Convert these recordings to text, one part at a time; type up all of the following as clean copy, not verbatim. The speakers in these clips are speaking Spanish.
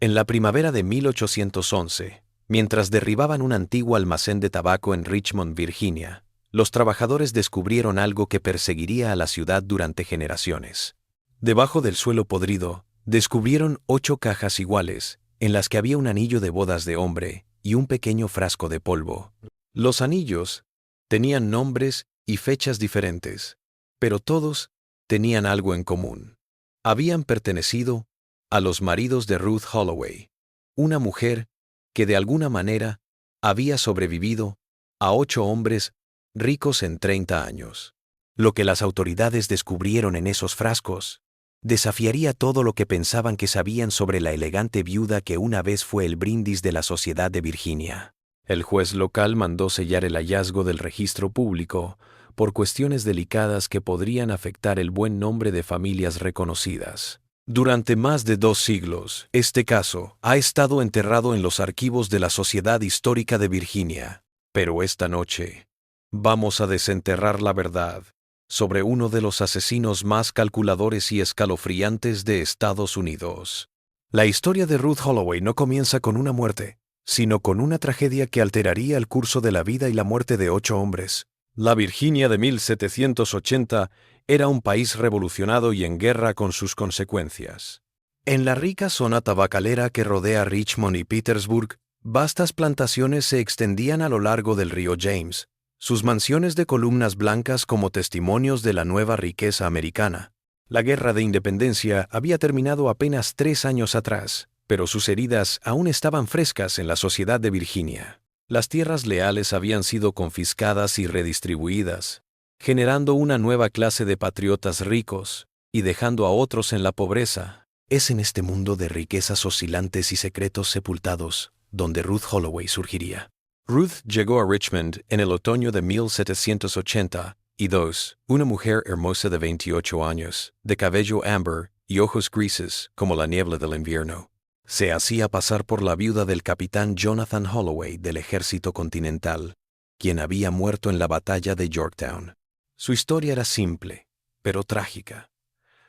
En la primavera de 1811, mientras derribaban un antiguo almacén de tabaco en Richmond, Virginia, los trabajadores descubrieron algo que perseguiría a la ciudad durante generaciones. Debajo del suelo podrido, descubrieron 8 cajas iguales, en las que había un anillo de bodas de hombre y un pequeño frasco de polvo. Los anillos tenían nombres y fechas diferentes, pero todos tenían algo en común. Habían pertenecido a los maridos de Ruth Holloway, una mujer que de alguna manera había sobrevivido a 8 hombres ricos en 30 años. Lo que las autoridades descubrieron en esos frascos desafiaría todo lo que pensaban que sabían sobre la elegante viuda que una vez fue el brindis de la sociedad de Virginia. El juez local mandó sellar el hallazgo del registro público por cuestiones delicadas que podrían afectar el buen nombre de familias reconocidas. Durante más de 2 siglos, este caso ha estado enterrado en los archivos de la Sociedad Histórica de Virginia. Pero esta noche, vamos a desenterrar la verdad sobre uno de los asesinos más calculadores y escalofriantes de Estados Unidos. La historia de Ruth Holloway no comienza con una muerte, sino con una tragedia que alteraría el curso de la vida y la muerte de 8 hombres. La Virginia de 1780 era un país revolucionado y en guerra con sus consecuencias. En la rica zona tabacalera que rodea Richmond y Petersburg, vastas plantaciones se extendían a lo largo del río James, sus mansiones de columnas blancas como testimonios de la nueva riqueza americana. La guerra de independencia había terminado apenas 3 años atrás, pero sus heridas aún estaban frescas en la sociedad de Virginia. Las tierras leales habían sido confiscadas y redistribuidas, generando una nueva clase de patriotas ricos y dejando a otros en la pobreza. Es en este mundo de riquezas oscilantes y secretos sepultados donde Ruth Holloway surgiría. Ruth llegó a Richmond en el otoño de 1782, una mujer hermosa de 28 años, de cabello ámbar y ojos grises como la niebla del invierno. Se hacía pasar por la viuda del capitán Jonathan Holloway del ejército continental, quien había muerto en la batalla de Yorktown. Su historia era simple, pero trágica.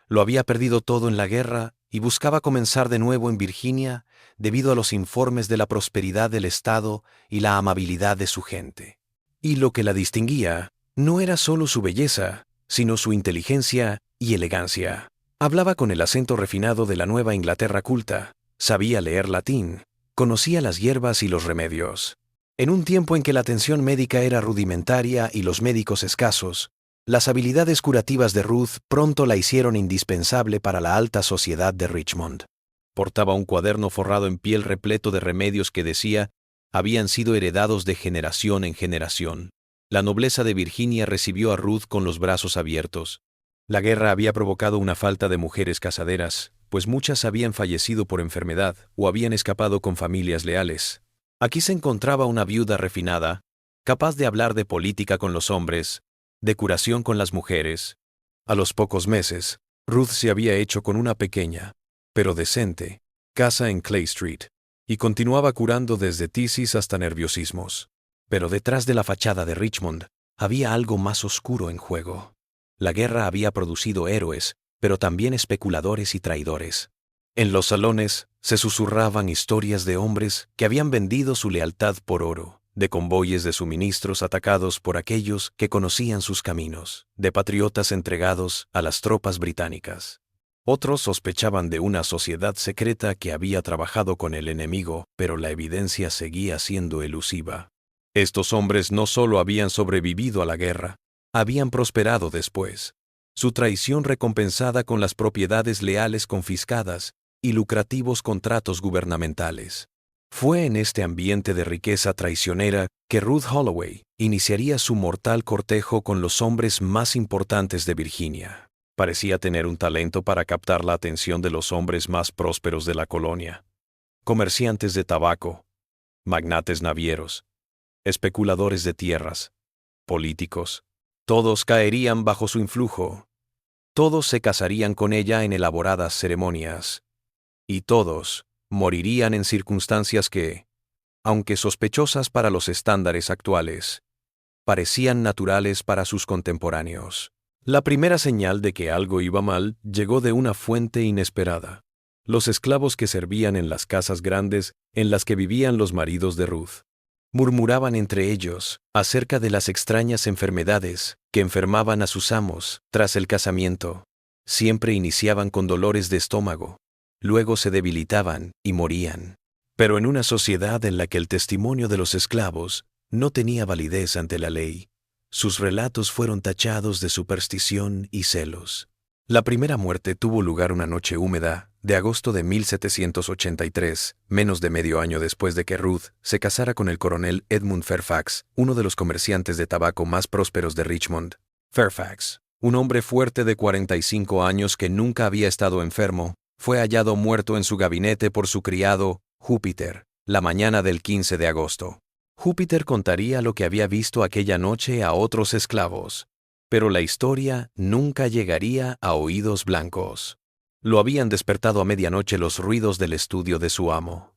Lo había perdido todo en la guerra y buscaba comenzar de nuevo en Virginia debido a los informes de la prosperidad del estado y la amabilidad de su gente. Y lo que la distinguía no era solo su belleza, sino su inteligencia y elegancia. Hablaba con el acento refinado de la Nueva Inglaterra culta, sabía leer latín, conocía las hierbas y los remedios. En un tiempo en que la atención médica era rudimentaria y los médicos escasos, las habilidades curativas de Ruth pronto la hicieron indispensable para la alta sociedad de Richmond. Portaba un cuaderno forrado en piel repleto de remedios que decía habían sido heredados de generación en generación. La nobleza de Virginia recibió a Ruth con los brazos abiertos. La guerra había provocado una falta de mujeres casaderas, pues muchas habían fallecido por enfermedad o habían escapado con familias leales. Aquí se encontraba una viuda refinada, capaz de hablar de política con los hombres, de curación con las mujeres. A los pocos meses, Ruth se había hecho con una pequeña, pero decente, casa en Clay Street, y continuaba curando desde tisis hasta nerviosismos. Pero detrás de la fachada de Richmond había algo más oscuro en juego. La guerra había producido héroes, pero también especuladores y traidores. En los salones se susurraban historias de hombres que habían vendido su lealtad por oro, de convoyes de suministros atacados por aquellos que conocían sus caminos, de patriotas entregados a las tropas británicas. Otros sospechaban de una sociedad secreta que había trabajado con el enemigo, pero la evidencia seguía siendo elusiva. Estos hombres no solo habían sobrevivido a la guerra, habían prosperado después, su traición recompensada con las propiedades leales confiscadas y lucrativos contratos gubernamentales. Fue en este ambiente de riqueza traicionera que Ruth Holloway iniciaría su mortal cortejo con los hombres más importantes de Virginia. Parecía tener un talento para captar la atención de los hombres más prósperos de la colonia. Comerciantes de tabaco, magnates navieros, especuladores de tierras, políticos. Todos caerían bajo su influjo. Todos se casarían con ella en elaboradas ceremonias. Y todos morirían en circunstancias que, aunque sospechosas para los estándares actuales, parecían naturales para sus contemporáneos. La primera señal de que algo iba mal llegó de una fuente inesperada. los esclavos que servían en las casas grandes en las que vivían los maridos de Ruth. Murmuraban entre ellos acerca de las extrañas enfermedades que enfermaban a sus amos tras el casamiento. Siempre iniciaban con dolores de estómago, luego se debilitaban y morían. Pero en una sociedad en la que el testimonio de los esclavos no tenía validez ante la ley, sus relatos fueron tachados de superstición y celos. La primera muerte tuvo lugar una noche húmeda de agosto de 1783, menos de medio año después de que Ruth se casara con el coronel Edmund Fairfax, uno de los comerciantes de tabaco más prósperos de Richmond. Fairfax, un hombre fuerte de 45 años que nunca había estado enfermo, fue hallado muerto en su gabinete por su criado, Júpiter, la mañana del 15 de agosto. Júpiter contaría lo que había visto aquella noche a otros esclavos, pero la historia nunca llegaría a oídos blancos. Lo habían despertado a medianoche los ruidos del estudio de su amo.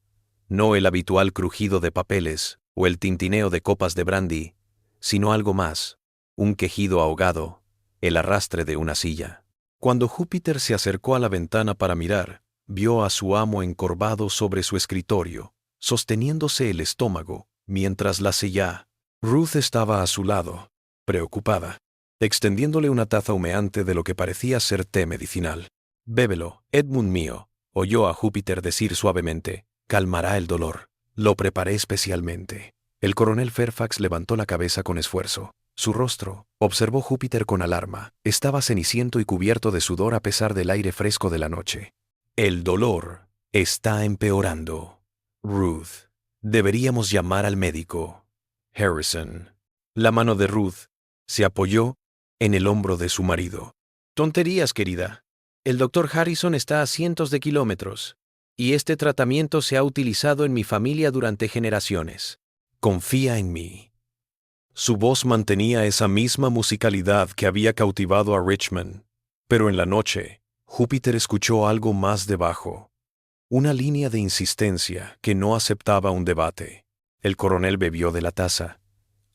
No el habitual crujido de papeles o el tintineo de copas de brandy, sino algo más, un quejido ahogado, el arrastre de una silla. Cuando Júpiter se acercó a la ventana para mirar, vio a su amo encorvado sobre su escritorio, sosteniéndose el estómago, mientras la silla. Ruth estaba a su lado, preocupada, extendiéndole una taza humeante de lo que parecía ser té medicinal. «Bébelo, Edmund mío», oyó a Júpiter decir suavemente, «calmará el dolor. Lo preparé especialmente». El coronel Fairfax levantó la cabeza con esfuerzo. Su rostro, observó Júpiter con alarma, estaba ceniciento y cubierto de sudor a pesar del aire fresco de la noche. «El dolor está empeorando. Ruth, deberíamos llamar al médico. Harrison». La mano de Ruth se apoyó en el hombro de su marido. «Tonterías, querida. El doctor Harrison está a cientos de kilómetros, y este tratamiento se ha utilizado en mi familia durante generaciones. Confía en mí». Su voz mantenía esa misma musicalidad que había cautivado a Richmond, pero en la noche, Júpiter escuchó algo más debajo. Una línea de insistencia que no aceptaba un debate. El coronel bebió de la taza,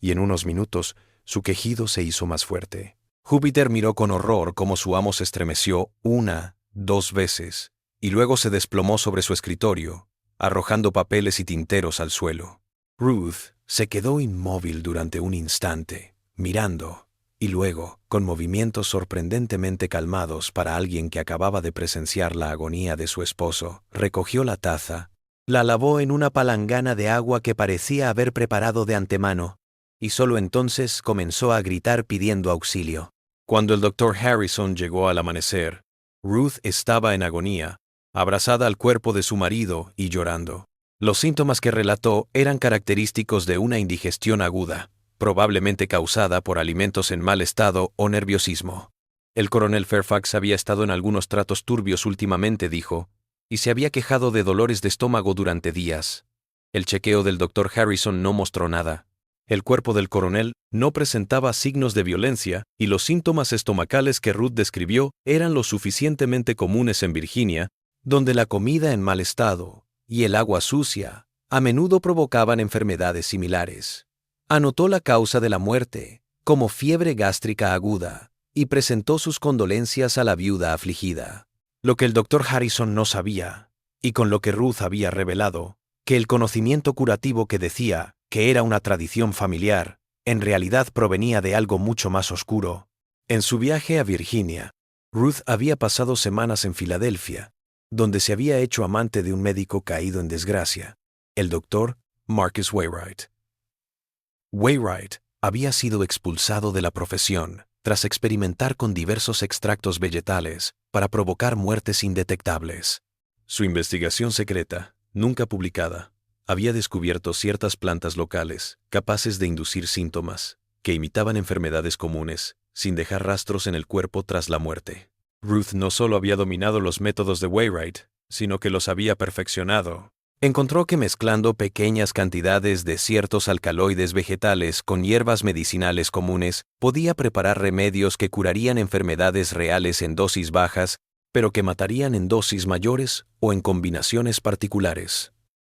y en unos minutos su quejido se hizo más fuerte. Júpiter miró con horror cómo su amo se estremeció 1, 2 veces, y luego se desplomó sobre su escritorio, arrojando papeles y tinteros al suelo. Ruth se quedó inmóvil durante un instante, mirando, y luego, con movimientos sorprendentemente calmados para alguien que acababa de presenciar la agonía de su esposo, recogió la taza, la lavó en una palangana de agua que parecía haber preparado de antemano, y solo entonces comenzó a gritar pidiendo auxilio. Cuando el doctor Harrison llegó al amanecer, Ruth estaba en agonía, abrazada al cuerpo de su marido y llorando. Los síntomas que relató eran característicos de una indigestión aguda, probablemente causada por alimentos en mal estado o nerviosismo. El coronel Fairfax había estado en algunos tratos turbios últimamente, dijo, y se había quejado de dolores de estómago durante días. El chequeo del doctor Harrison no mostró nada. El cuerpo del coronel no presentaba signos de violencia y los síntomas estomacales que Ruth describió eran lo suficientemente comunes en Virginia, donde la comida en mal estado y el agua sucia a menudo provocaban enfermedades similares. Anotó la causa de la muerte como fiebre gástrica aguda y presentó sus condolencias a la viuda afligida. Lo que el doctor Harrison no sabía, y con lo que Ruth había revelado, que el conocimiento curativo que decía que era una tradición familiar, en realidad provenía de algo mucho más oscuro. En su viaje a Virginia, Ruth había pasado semanas en Filadelfia, donde se había hecho amante de un médico caído en desgracia, el doctor Marcus Wainwright. Wainwright había sido expulsado de la profesión tras experimentar con diversos extractos vegetales para provocar muertes indetectables. Su investigación secreta, nunca publicada, había descubierto ciertas plantas locales capaces de inducir síntomas que imitaban enfermedades comunes, sin dejar rastros en el cuerpo tras la muerte. Ruth no solo había dominado los métodos de Wainwright, sino que los había perfeccionado. Encontró que mezclando pequeñas cantidades de ciertos alcaloides vegetales con hierbas medicinales comunes, podía preparar remedios que curarían enfermedades reales en dosis bajas, pero que matarían en dosis mayores o en combinaciones particulares.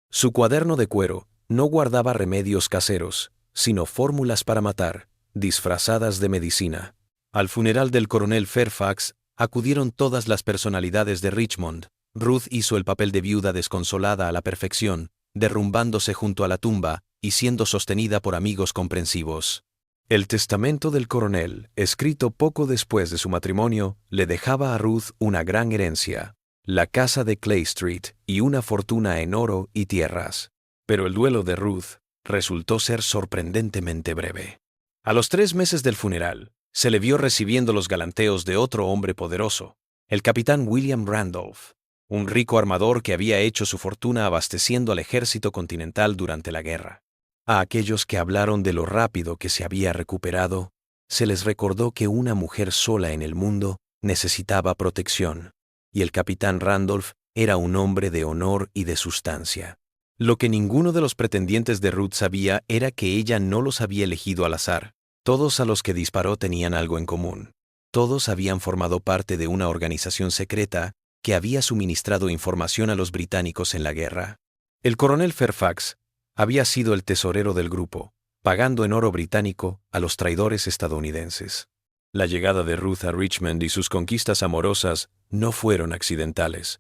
Su cuaderno de cuero no guardaba remedios caseros, sino fórmulas para matar, disfrazadas de medicina. Al funeral del coronel Fairfax acudieron todas las personalidades de Richmond, Ruth hizo el papel de viuda desconsolada a la perfección, derrumbándose junto a la tumba y siendo sostenida por amigos comprensivos. El testamento del coronel, escrito poco después de su matrimonio, le dejaba a Ruth una gran herencia, la casa de Clay Street y una fortuna en oro y tierras. Pero el duelo de Ruth resultó ser sorprendentemente breve. A los 3 meses del funeral, se le vio recibiendo los galanteos de otro hombre poderoso, el capitán William Randolph, un rico armador que había hecho su fortuna abasteciendo al ejército continental durante la guerra. A aquellos que hablaron de lo rápido que se había recuperado, se les recordó que una mujer sola en el mundo necesitaba protección, y el capitán Randolph era un hombre de honor y de sustancia. Lo que ninguno de los pretendientes de Ruth sabía era que ella no los había elegido al azar. Todos a los que disparó tenían algo en común. Todos habían formado parte de una organización secreta que había suministrado información a los británicos en la guerra. El coronel Fairfax había sido el tesorero del grupo, pagando en oro británico a los traidores estadounidenses. La llegada de Ruth a Richmond y sus conquistas amorosas no fueron accidentales.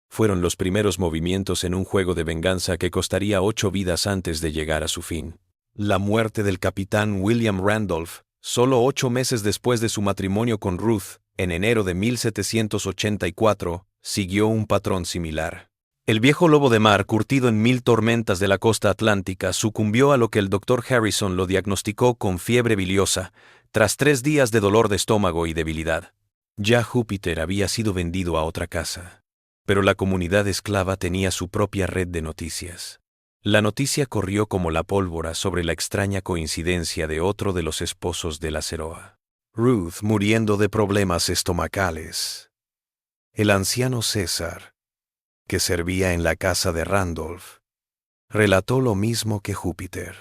Fueron los primeros movimientos en un juego de venganza que costaría 8 vidas antes de llegar a su fin. La muerte del capitán William Randolph, solo 8 meses después de su matrimonio con Ruth, en enero de 1784, siguió un patrón similar. El viejo lobo de mar, curtido en 1000 tormentas de la costa atlántica, sucumbió a lo que el Dr. Harrison lo diagnosticó con fiebre biliosa, tras 3 días de dolor de estómago y debilidad. Ya Júpiter había sido vendido a otra casa, pero la comunidad esclava tenía su propia red de noticias. La noticia corrió como la pólvora sobre la extraña coincidencia de otro de los esposos de la Ceroa. Ruth muriendo de problemas estomacales. El anciano César, que servía en la casa de Randolph, relató lo mismo que Júpiter.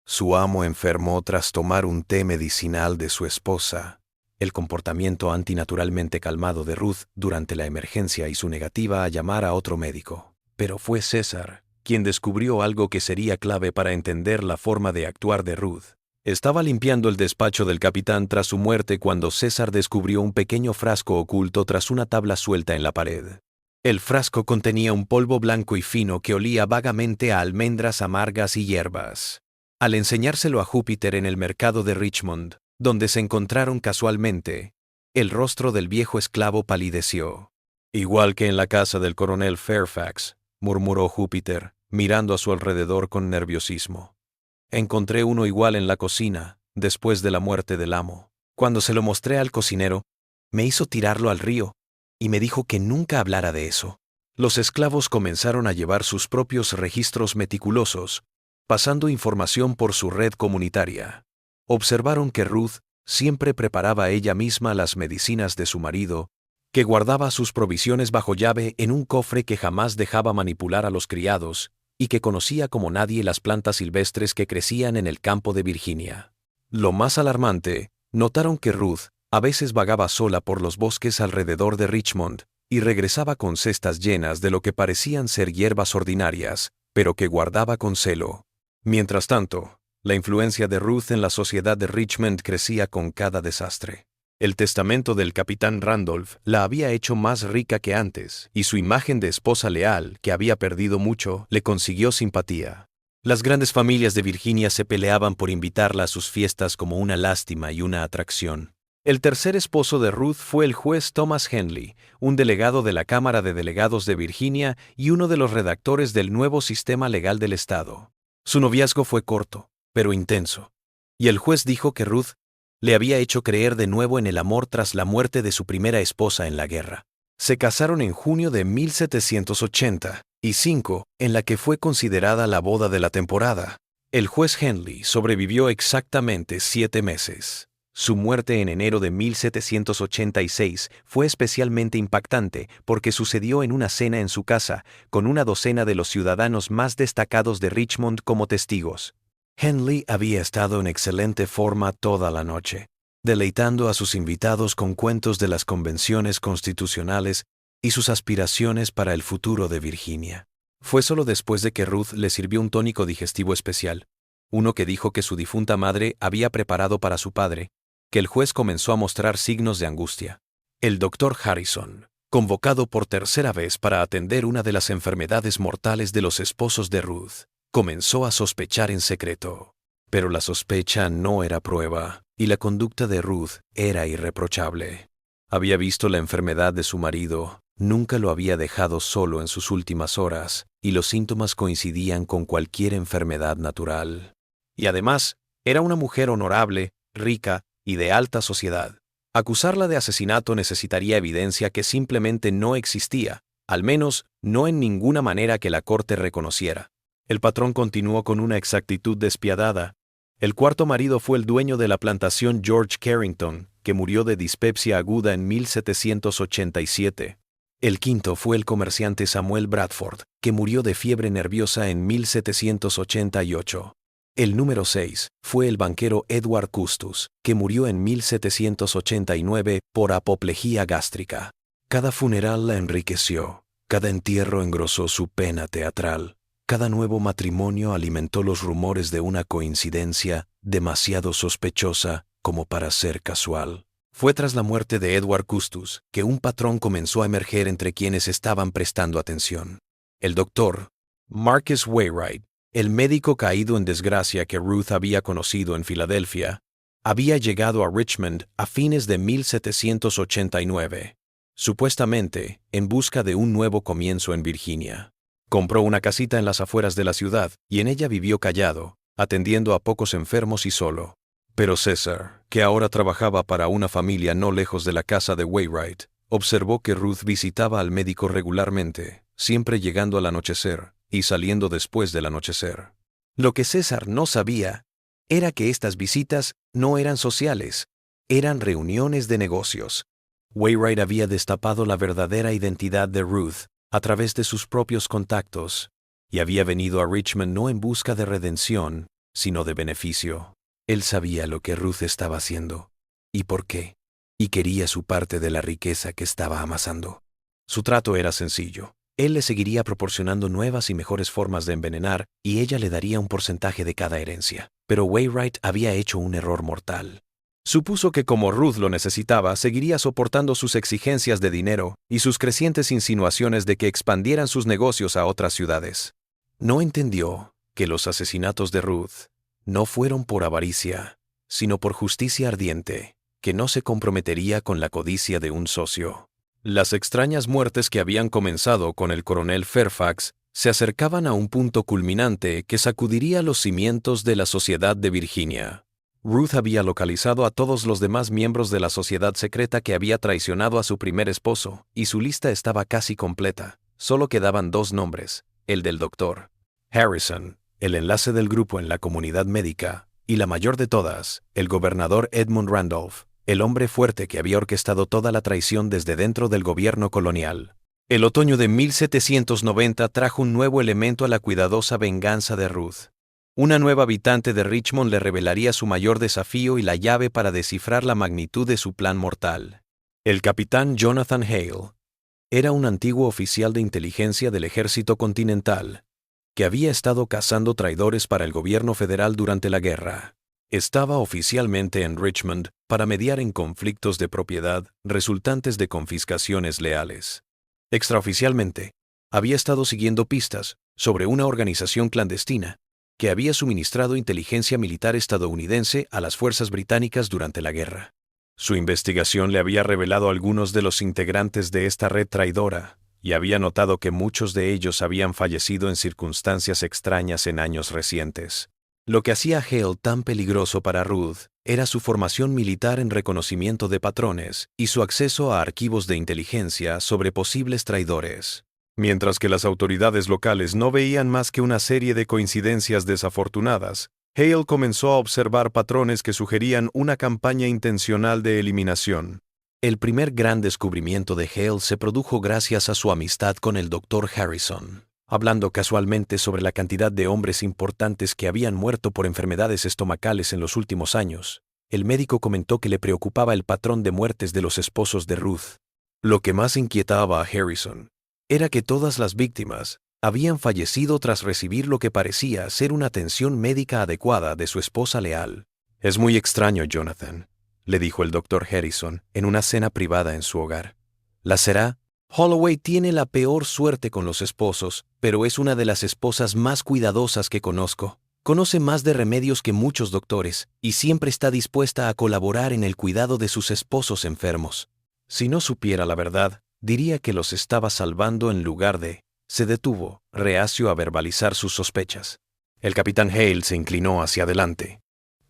Su amo enfermó tras tomar un té medicinal de su esposa. El comportamiento antinaturalmente calmado de Ruth durante la emergencia y su negativa a llamar a otro médico. Pero fue César quien descubrió algo que sería clave para entender la forma de actuar de Ruth. Estaba limpiando el despacho del capitán tras su muerte cuando César descubrió un pequeño frasco oculto tras una tabla suelta en la pared. El frasco contenía un polvo blanco y fino que olía vagamente a almendras amargas y hierbas. Al enseñárselo a Júpiter en el mercado de Richmond, donde se encontraron casualmente, el rostro del viejo esclavo palideció. Igual que en la casa del coronel Fairfax, murmuró Júpiter, mirando a su alrededor con nerviosismo. Encontré uno igual en la cocina, después de la muerte del amo. Cuando se lo mostré al cocinero, me hizo tirarlo al río, y me dijo que nunca hablara de eso. Los esclavos comenzaron a llevar sus propios registros meticulosos, pasando información por su red comunitaria. Observaron que Ruth siempre preparaba ella misma las medicinas de su marido, que guardaba sus provisiones bajo llave en un cofre que jamás dejaba manipular a los criados, y que conocía como nadie las plantas silvestres que crecían en el campo de Virginia. Lo más alarmante, notaron que Ruth a veces vagaba sola por los bosques alrededor de Richmond, y regresaba con cestas llenas de lo que parecían ser hierbas ordinarias, pero que guardaba con celo. Mientras tanto, la influencia de Ruth en la sociedad de Richmond crecía con cada desastre. El testamento del capitán Randolph la había hecho más rica que antes, y su imagen de esposa leal, que había perdido mucho, le consiguió simpatía. Las grandes familias de Virginia se peleaban por invitarla a sus fiestas como una lástima y una atracción. El tercer esposo de Ruth fue el juez Thomas Henley, un delegado de la Cámara de Delegados de Virginia y uno de los redactores del nuevo sistema legal del estado. Su noviazgo fue corto, pero intenso, y el juez dijo que Ruth le había hecho creer de nuevo en el amor tras la muerte de su primera esposa en la guerra. Se casaron en junio de 1785, en la que fue considerada la boda de la temporada. El juez Henley sobrevivió exactamente 7 meses. Su muerte en enero de 1786 fue especialmente impactante porque sucedió en una cena en su casa, con una docena de los ciudadanos más destacados de Richmond como testigos. Henley había estado en excelente forma toda la noche, deleitando a sus invitados con cuentos de las convenciones constitucionales y sus aspiraciones para el futuro de Virginia. Fue solo después de que Ruth le sirvió un tónico digestivo especial, uno que dijo que su difunta madre había preparado para su padre, que el juez comenzó a mostrar signos de angustia. El Dr. Harrison, convocado por tercera vez para atender una de las enfermedades mortales de los esposos de Ruth, comenzó a sospechar en secreto. Pero la sospecha no era prueba, y la conducta de Ruth era irreprochable. Había visto la enfermedad de su marido, nunca lo había dejado solo en sus últimas horas, y los síntomas coincidían con cualquier enfermedad natural. Y además, era una mujer honorable, rica y de alta sociedad. Acusarla de asesinato necesitaría evidencia que simplemente no existía, al menos no en ninguna manera que la corte reconociera. El patrón continuó con una exactitud despiadada. El cuarto marido fue el dueño de la plantación George Carrington, que murió de dispepsia aguda en 1787. El quinto fue el comerciante Samuel Bradford, que murió de fiebre nerviosa en 1788. El número 6 fue el banquero Edward Custis, que murió en 1789 por apoplejía gástrica. Cada funeral la enriqueció, cada entierro engrosó su pena teatral, cada nuevo matrimonio alimentó los rumores de una coincidencia demasiado sospechosa como para ser casual. Fue tras la muerte de Edward Custis que un patrón comenzó a emerger entre quienes estaban prestando atención. El doctor Marcus Wainwright, el médico caído en desgracia que Ruth había conocido en Filadelfia, había llegado a Richmond a fines de 1789, supuestamente en busca de un nuevo comienzo en Virginia. Compró una casita en las afueras de la ciudad y en ella vivió callado, atendiendo a pocos enfermos y solo. Pero César, que ahora trabajaba para una familia no lejos de la casa de Wainwright, observó que Ruth visitaba al médico regularmente, siempre llegando al anochecer y saliendo después del anochecer. Lo que César no sabía era que estas visitas no eran sociales, eran reuniones de negocios. Wainwright había destapado la verdadera identidad de Ruth a través de sus propios contactos, y había venido a Richmond no en busca de redención, sino de beneficio. Él sabía lo que Ruth estaba haciendo, y por qué, y quería su parte de la riqueza que estaba amasando. Su trato era sencillo. Él le seguiría proporcionando nuevas y mejores formas de envenenar, y ella le daría un porcentaje de cada herencia. Pero Wainwright había hecho un error mortal. Supuso que como Ruth lo necesitaba, seguiría soportando sus exigencias de dinero y sus crecientes insinuaciones de que expandieran sus negocios a otras ciudades. No entendió que los asesinatos de Ruth no fueron por avaricia, sino por justicia ardiente, que no se comprometería con la codicia de un socio. Las extrañas muertes que habían comenzado con el coronel Fairfax se acercaban a un punto culminante que sacudiría los cimientos de la sociedad de Virginia. Ruth había localizado a todos los demás miembros de la sociedad secreta que había traicionado a su primer esposo, y su lista estaba casi completa. Solo quedaban dos nombres, el del doctor Harrison, el enlace del grupo en la comunidad médica, y la mayor de todas, el gobernador Edmund Randolph, el hombre fuerte que había orquestado toda la traición desde dentro del gobierno colonial. El otoño de 1790 trajo un nuevo elemento a la cuidadosa venganza de Ruth. Una nueva habitante de Richmond le revelaría su mayor desafío y la llave para descifrar la magnitud de su plan mortal. El capitán Jonathan Hale era un antiguo oficial de inteligencia del ejército continental, que había estado cazando traidores para el gobierno federal durante la guerra. Estaba oficialmente en Richmond para mediar en conflictos de propiedad resultantes de confiscaciones leales. Extraoficialmente, había estado siguiendo pistas sobre una organización clandestina que había suministrado inteligencia militar estadounidense a las fuerzas británicas durante la guerra. Su investigación le había revelado a algunos de los integrantes de esta red traidora, y había notado que muchos de ellos habían fallecido en circunstancias extrañas en años recientes. Lo que hacía a Hale tan peligroso para Ruth era su formación militar en reconocimiento de patrones y su acceso a archivos de inteligencia sobre posibles traidores. Mientras que las autoridades locales no veían más que una serie de coincidencias desafortunadas, Hale comenzó a observar patrones que sugerían una campaña intencional de eliminación. El primer gran descubrimiento de Hale se produjo gracias a su amistad con el Dr. Harrison. Hablando casualmente sobre la cantidad de hombres importantes que habían muerto por enfermedades estomacales en los últimos años, el médico comentó que le preocupaba el patrón de muertes de los esposos de Ruth. Lo que más inquietaba a Harrison era que todas las víctimas habían fallecido tras recibir lo que parecía ser una atención médica adecuada de su esposa leal. «Es muy extraño, Jonathan», le dijo el Dr. Harrison en una cena privada en su hogar. «¿La será Holloway tiene la peor suerte con los esposos, pero es una de las esposas más cuidadosas que conozco. Conoce más de remedios que muchos doctores y siempre está dispuesta a colaborar en el cuidado de sus esposos enfermos. Si no supiera la verdad, diría que los estaba salvando en lugar de... Se detuvo, reacio a verbalizar sus sospechas. El capitán Hale se inclinó hacia adelante.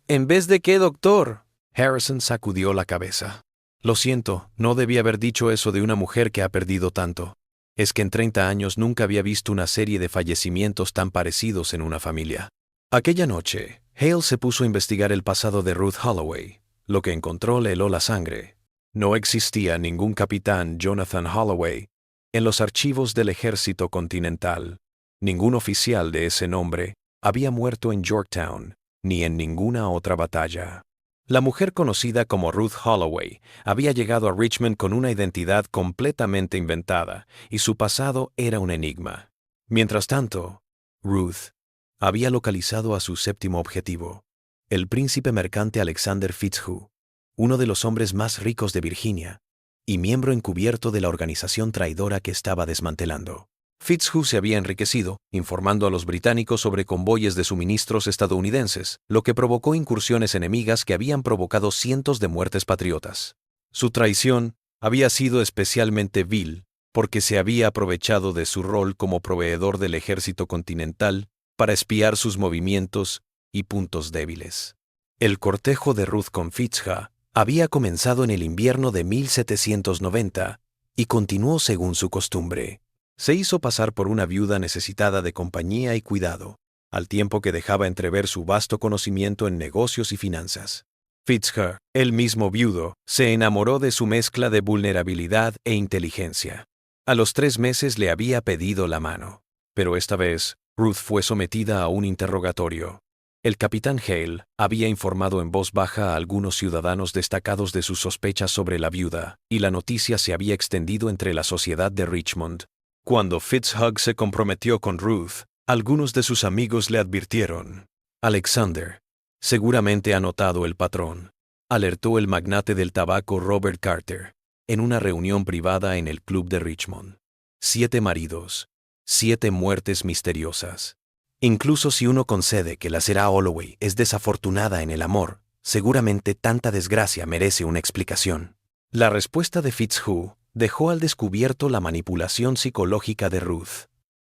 ¿En vez de qué, doctor? Harrison sacudió la cabeza. Lo siento, no debí haber dicho eso de una mujer que ha perdido tanto. Es que en 30 años nunca había visto una serie de fallecimientos tan parecidos en una familia. Aquella noche, Hale se puso a investigar el pasado de Ruth Holloway. Lo que encontró le heló la sangre. No existía ningún capitán Jonathan Holloway en los archivos del Ejército Continental. Ningún oficial de ese nombre había muerto en Yorktown, ni en ninguna otra batalla. La mujer conocida como Ruth Holloway había llegado a Richmond con una identidad completamente inventada, y su pasado era un enigma. Mientras tanto, Ruth había localizado a su séptimo objetivo, el príncipe mercante Alexander Fitzhugh, uno de los hombres más ricos de Virginia, y miembro encubierto de la organización traidora que estaba desmantelando. Fitzhugh se había enriquecido, informando a los británicos sobre convoyes de suministros estadounidenses, lo que provocó incursiones enemigas que habían provocado cientos de muertes patriotas. Su traición había sido especialmente vil, porque se había aprovechado de su rol como proveedor del ejército continental para espiar sus movimientos y puntos débiles. El cortejo de Ruth con Fitzhugh había comenzado en el invierno de 1790 y continuó según su costumbre. Se hizo pasar por una viuda necesitada de compañía y cuidado, al tiempo que dejaba entrever su vasto conocimiento en negocios y finanzas. Fitzhugh, el mismo viudo, se enamoró de su mezcla de vulnerabilidad e inteligencia. A los 3 meses le había pedido la mano. Pero esta vez, Ruth fue sometida a un interrogatorio. El capitán Hale había informado en voz baja a algunos ciudadanos destacados de sus sospechas sobre la viuda, y la noticia se había extendido entre la sociedad de Richmond. Cuando Fitzhugh se comprometió con Ruth, algunos de sus amigos le advirtieron. Alexander, seguramente ha notado el patrón, alertó el magnate del tabaco Robert Carter, en una reunión privada en el club de Richmond. 7 maridos, 7 muertes misteriosas. Incluso si uno concede que la señora Holloway es desafortunada en el amor, seguramente tanta desgracia merece una explicación. La respuesta de Fitzhugh dejó al descubierto la manipulación psicológica de Ruth.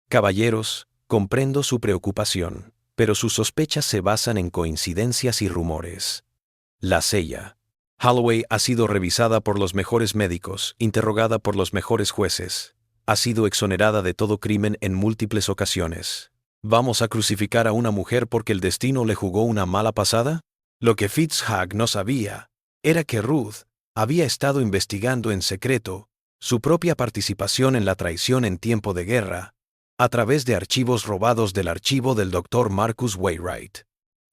Caballeros, comprendo su preocupación, pero sus sospechas se basan en coincidencias y rumores. La sella. Holloway ha sido revisada por los mejores médicos, interrogada por los mejores jueces. Ha sido exonerada de todo crimen en múltiples ocasiones. ¿Vamos a crucificar a una mujer porque el destino le jugó una mala pasada? Lo que Fitzhugh no sabía era que Ruth había estado investigando en secreto su propia participación en la traición en tiempo de guerra, a través de archivos robados del archivo del Dr. Marcus Wainwright.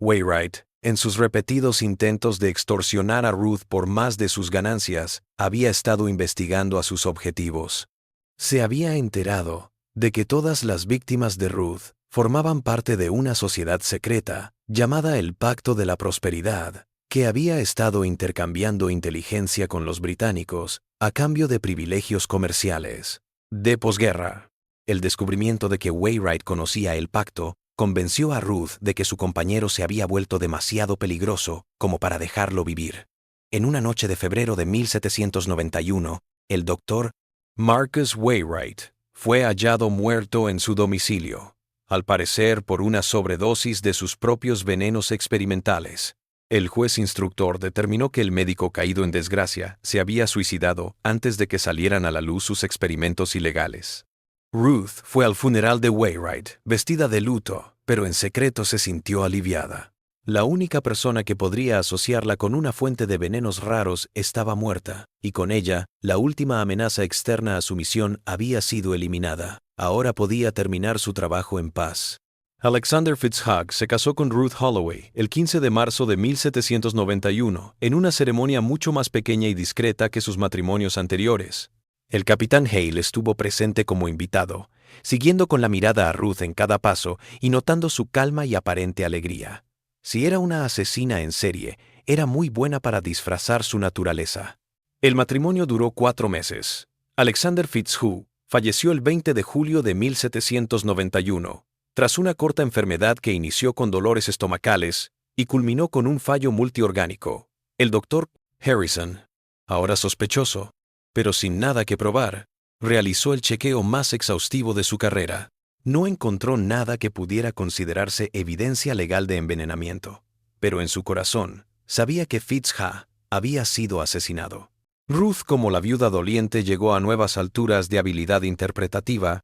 Wainwright, en sus repetidos intentos de extorsionar a Ruth por más de sus ganancias, había estado investigando a sus objetivos. Se había enterado de que todas las víctimas de Ruth formaban parte de una sociedad secreta llamada el Pacto de la Prosperidad, que había estado intercambiando inteligencia con los británicos a cambio de privilegios comerciales. De posguerra, el descubrimiento de que Wainwright conocía el pacto convenció a Ruth de que su compañero se había vuelto demasiado peligroso como para dejarlo vivir. En una noche de febrero de 1791, el Dr. Marcus Wainwright fue hallado muerto en su domicilio, al parecer por una sobredosis de sus propios venenos experimentales. El juez instructor determinó que el médico caído en desgracia se había suicidado antes de que salieran a la luz sus experimentos ilegales. Ruth fue al funeral de Wainwright, vestida de luto, pero en secreto se sintió aliviada. La única persona que podría asociarla con una fuente de venenos raros estaba muerta, y con ella, la última amenaza externa a su misión había sido eliminada. Ahora podía terminar su trabajo en paz. Alexander Fitzhugh se casó con Ruth Holloway el 15 de marzo de 1791 en una ceremonia mucho más pequeña y discreta que sus matrimonios anteriores. El capitán Hale estuvo presente como invitado, siguiendo con la mirada a Ruth en cada paso y notando su calma y aparente alegría. Si era una asesina en serie, era muy buena para disfrazar su naturaleza. El matrimonio duró 4 meses. Alexander Fitzhugh falleció el 20 de julio de 1791, tras una corta enfermedad que inició con dolores estomacales y culminó con un fallo multiorgánico. El doctor Harrison, ahora sospechoso, pero sin nada que probar, realizó el chequeo más exhaustivo de su carrera. No encontró nada que pudiera considerarse evidencia legal de envenenamiento, pero en su corazón sabía que Fitzhugh había sido asesinado. Ruth, como la viuda doliente, llegó a nuevas alturas de habilidad interpretativa.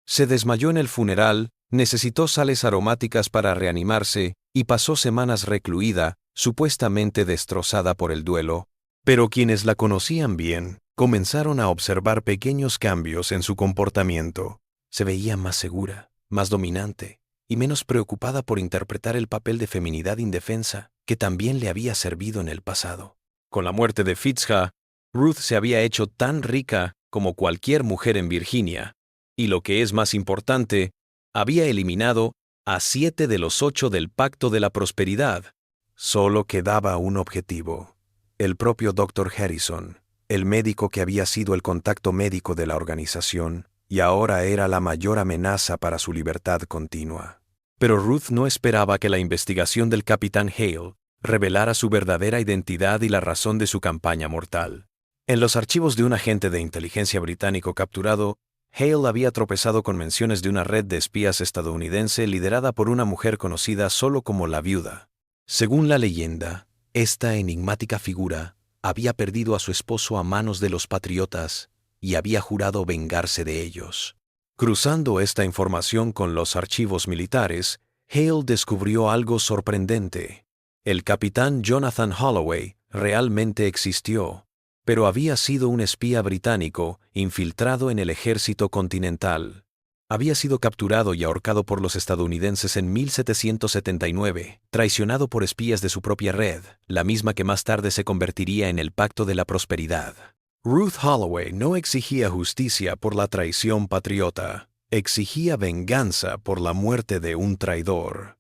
Se desmayó en el funeral, necesitó sales aromáticas para reanimarse y pasó semanas recluida, supuestamente destrozada por el duelo. Pero quienes la conocían bien comenzaron a observar pequeños cambios en su comportamiento. Se veía más segura, más dominante y menos preocupada por interpretar el papel de feminidad indefensa que también le había servido en el pasado. Con la muerte de Fitzhugh, Ruth se había hecho tan rica como cualquier mujer en Virginia, y lo que es más importante, había eliminado a 7 de los 8 del Pacto de la Prosperidad. Solo quedaba un objetivo: el propio Dr. Harrison, el médico que había sido el contacto médico de la organización, y ahora era la mayor amenaza para su libertad continua. Pero Ruth no esperaba que la investigación del capitán Hale revelara su verdadera identidad y la razón de su campaña mortal. En los archivos de un agente de inteligencia británico capturado, Hale había tropezado con menciones de una red de espías estadounidense liderada por una mujer conocida solo como la Viuda. Según la leyenda, esta enigmática figura había perdido a su esposo a manos de los patriotas y había jurado vengarse de ellos. Cruzando esta información con los archivos militares, Hale descubrió algo sorprendente. El capitán Jonathan Holloway realmente existió, pero había sido un espía británico infiltrado en el ejército continental. Había sido capturado y ahorcado por los estadounidenses en 1779, traicionado por espías de su propia red, la misma que más tarde se convertiría en el Pacto de la Prosperidad. Ruth Holloway no exigía justicia por la traición patriota, exigía venganza por la muerte de un traidor.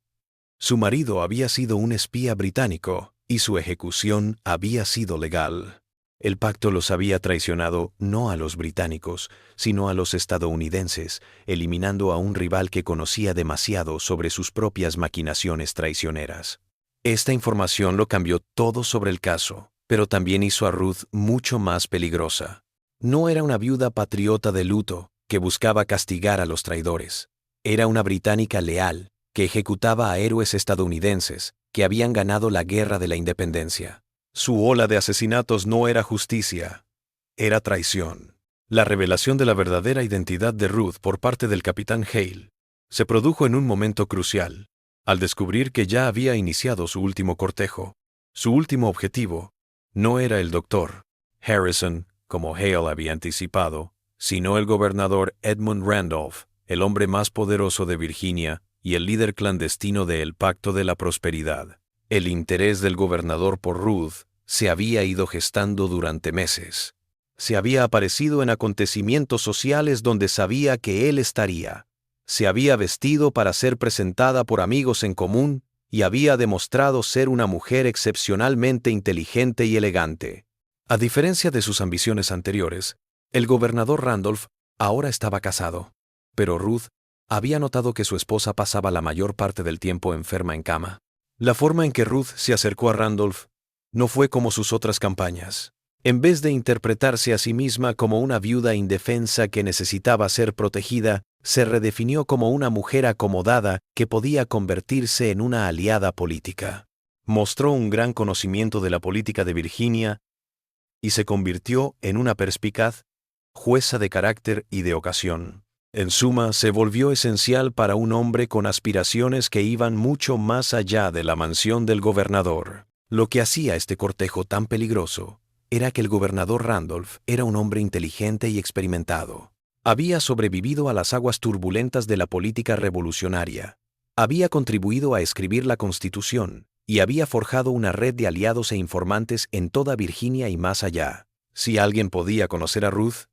Su marido había sido un espía británico y su ejecución había sido legal. El pacto los había traicionado no a los británicos, sino a los estadounidenses, eliminando a un rival que conocía demasiado sobre sus propias maquinaciones traicioneras. Esta información lo cambió todo sobre el caso, pero también hizo a Ruth mucho más peligrosa. No era una viuda patriota de luto que buscaba castigar a los traidores. Era una británica leal que ejecutaba a héroes estadounidenses que habían ganado la guerra de la independencia. Su ola de asesinatos no era justicia, era traición. La revelación de la verdadera identidad de Ruth por parte del capitán Hale se produjo en un momento crucial, al descubrir que ya había iniciado su último cortejo. Su último objetivo no era el doctor Harrison, como Hale había anticipado, sino el gobernador Edmund Randolph, el hombre más poderoso de Virginia y el líder clandestino del Pacto de la Prosperidad. El interés del gobernador por Ruth se había ido gestando durante meses. Se había aparecido en acontecimientos sociales donde sabía que él estaría. Se había vestido para ser presentada por amigos en común y había demostrado ser una mujer excepcionalmente inteligente y elegante. A diferencia de sus ambiciones anteriores, el gobernador Randolph ahora estaba casado, pero Ruth había notado que su esposa pasaba la mayor parte del tiempo enferma en cama. La forma en que Ruth se acercó a Randolph no fue como sus otras campañas. En vez de interpretarse a sí misma como una viuda indefensa que necesitaba ser protegida, se redefinió como una mujer acomodada que podía convertirse en una aliada política. Mostró un gran conocimiento de la política de Virginia y se convirtió en una perspicaz jueza de carácter y de ocasión. En suma, se volvió esencial para un hombre con aspiraciones que iban mucho más allá de la mansión del gobernador. Lo que hacía este cortejo tan peligroso era que el gobernador Randolph era un hombre inteligente y experimentado. Había sobrevivido a las aguas turbulentas de la política revolucionaria. Había contribuido a escribir la Constitución y había forjado una red de aliados e informantes en toda Virginia y más allá. Si alguien podía conocer a Ruth,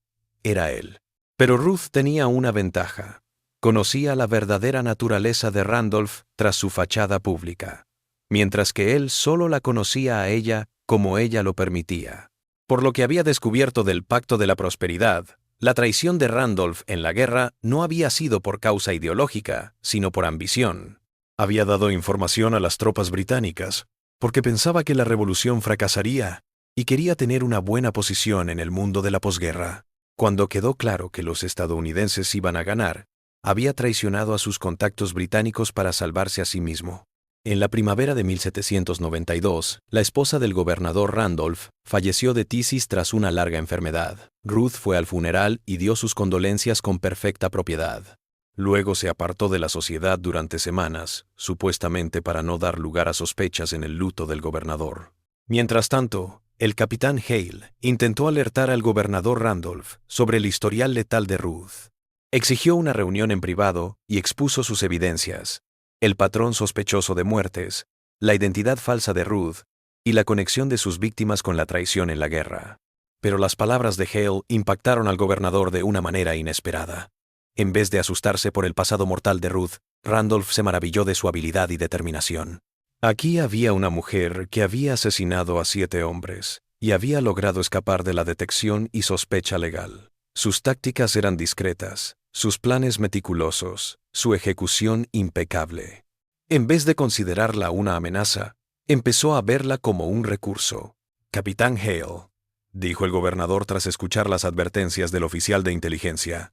era él. Pero Ruth tenía una ventaja. Conocía la verdadera naturaleza de Randolph tras su fachada pública, mientras que él solo la conocía a ella como ella lo permitía. Por lo que había descubierto del Pacto de la Prosperidad, la traición de Randolph en la guerra no había sido por causa ideológica, sino por ambición. Había dado información a las tropas británicas, porque pensaba que la revolución fracasaría y quería tener una buena posición en el mundo de la posguerra. Cuando quedó claro que los estadounidenses iban a ganar, había traicionado a sus contactos británicos para salvarse a sí mismo. En la primavera de 1792, la esposa del gobernador Randolph falleció de tisis tras una larga enfermedad. Ruth fue al funeral y dio sus condolencias con perfecta propiedad. Luego se apartó de la sociedad durante semanas, supuestamente para no dar lugar a sospechas en el luto del gobernador. Mientras tanto, el capitán Hale intentó alertar al gobernador Randolph sobre el historial letal de Ruth. Exigió una reunión en privado y expuso sus evidencias: el patrón sospechoso de muertes, la identidad falsa de Ruth y la conexión de sus víctimas con la traición en la guerra. Pero las palabras de Hale impactaron al gobernador de una manera inesperada. En vez de asustarse por el pasado mortal de Ruth, Randolph se maravilló de su habilidad y determinación. Aquí había una mujer que había asesinado a 7 hombres y había logrado escapar de la detección y sospecha legal. Sus tácticas eran discretas, sus planes meticulosos, su ejecución impecable. En vez de considerarla una amenaza, empezó a verla como un recurso. «Capitán Hale», dijo el gobernador tras escuchar las advertencias del oficial de inteligencia,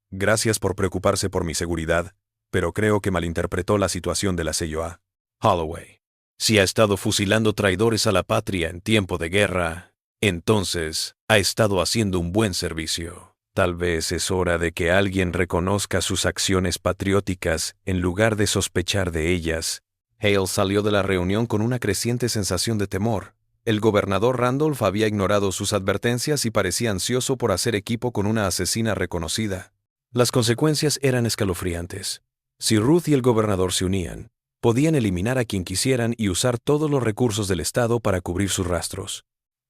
«gracias por preocuparse por mi seguridad, pero creo que malinterpretó la situación de la CIOA. Holloway, si ha estado fusilando traidores a la patria en tiempo de guerra, entonces ha estado haciendo un buen servicio. Tal vez es hora de que alguien reconozca sus acciones patrióticas en lugar de sospechar de ellas». Hale salió de la reunión con una creciente sensación de temor. El gobernador Randolph había ignorado sus advertencias y parecía ansioso por hacer equipo con una asesina reconocida. Las consecuencias eran escalofriantes. Si Ruth y el gobernador se unían, podían eliminar a quien quisieran y usar todos los recursos del Estado para cubrir sus rastros.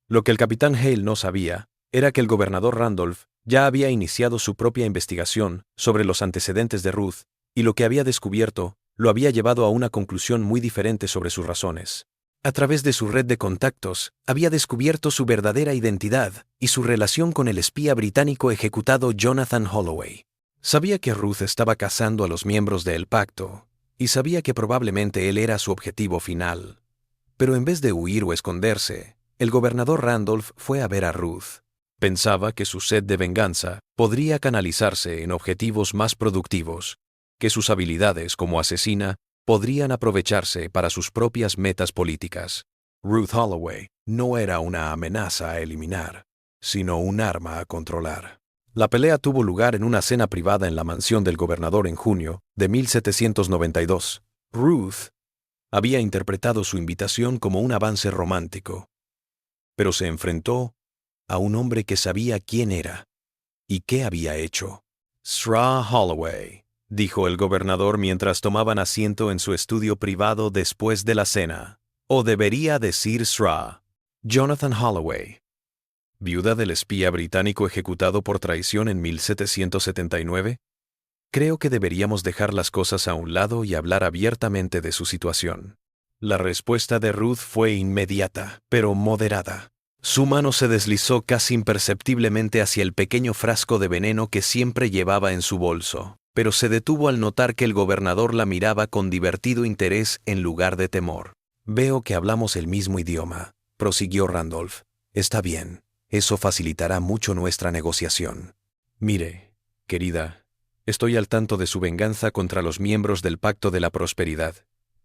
Lo que el capitán Hale no sabía era que el gobernador Randolph ya había iniciado su propia investigación sobre los antecedentes de Ruth, y lo que había descubierto lo había llevado a una conclusión muy diferente sobre sus razones. A través de su red de contactos, había descubierto su verdadera identidad y su relación con el espía británico ejecutado Jonathan Holloway. Sabía que Ruth estaba cazando a los miembros del pacto, y sabía que probablemente él era su objetivo final. Pero en vez de huir o esconderse, el gobernador Randolph fue a ver a Ruth. Pensaba que su sed de venganza podría canalizarse en objetivos más productivos, que sus habilidades como asesina podrían aprovecharse para sus propias metas políticas. Ruth Holloway no era una amenaza a eliminar, sino un arma a controlar. La pelea tuvo lugar en una cena privada en la mansión del gobernador en junio de 1792. Ruth había interpretado su invitación como un avance romántico, pero se enfrentó a un hombre que sabía quién era y qué había hecho. «Straw Holloway», dijo el gobernador mientras tomaban asiento en su estudio privado después de la cena. «O debería decir Straw. Jonathan Holloway, viuda del espía británico ejecutado por traición en 1779. Creo que deberíamos dejar las cosas a un lado y hablar abiertamente de su situación». La respuesta de Ruth fue inmediata, pero moderada. Su mano se deslizó casi imperceptiblemente hacia el pequeño frasco de veneno que siempre llevaba en su bolso, pero se detuvo al notar que el gobernador la miraba con divertido interés en lugar de temor. «Veo que hablamos el mismo idioma», prosiguió Randolph. «Está bien, eso facilitará mucho nuestra negociación. Mire, querida, estoy al tanto de su venganza contra los miembros del Pacto de la Prosperidad.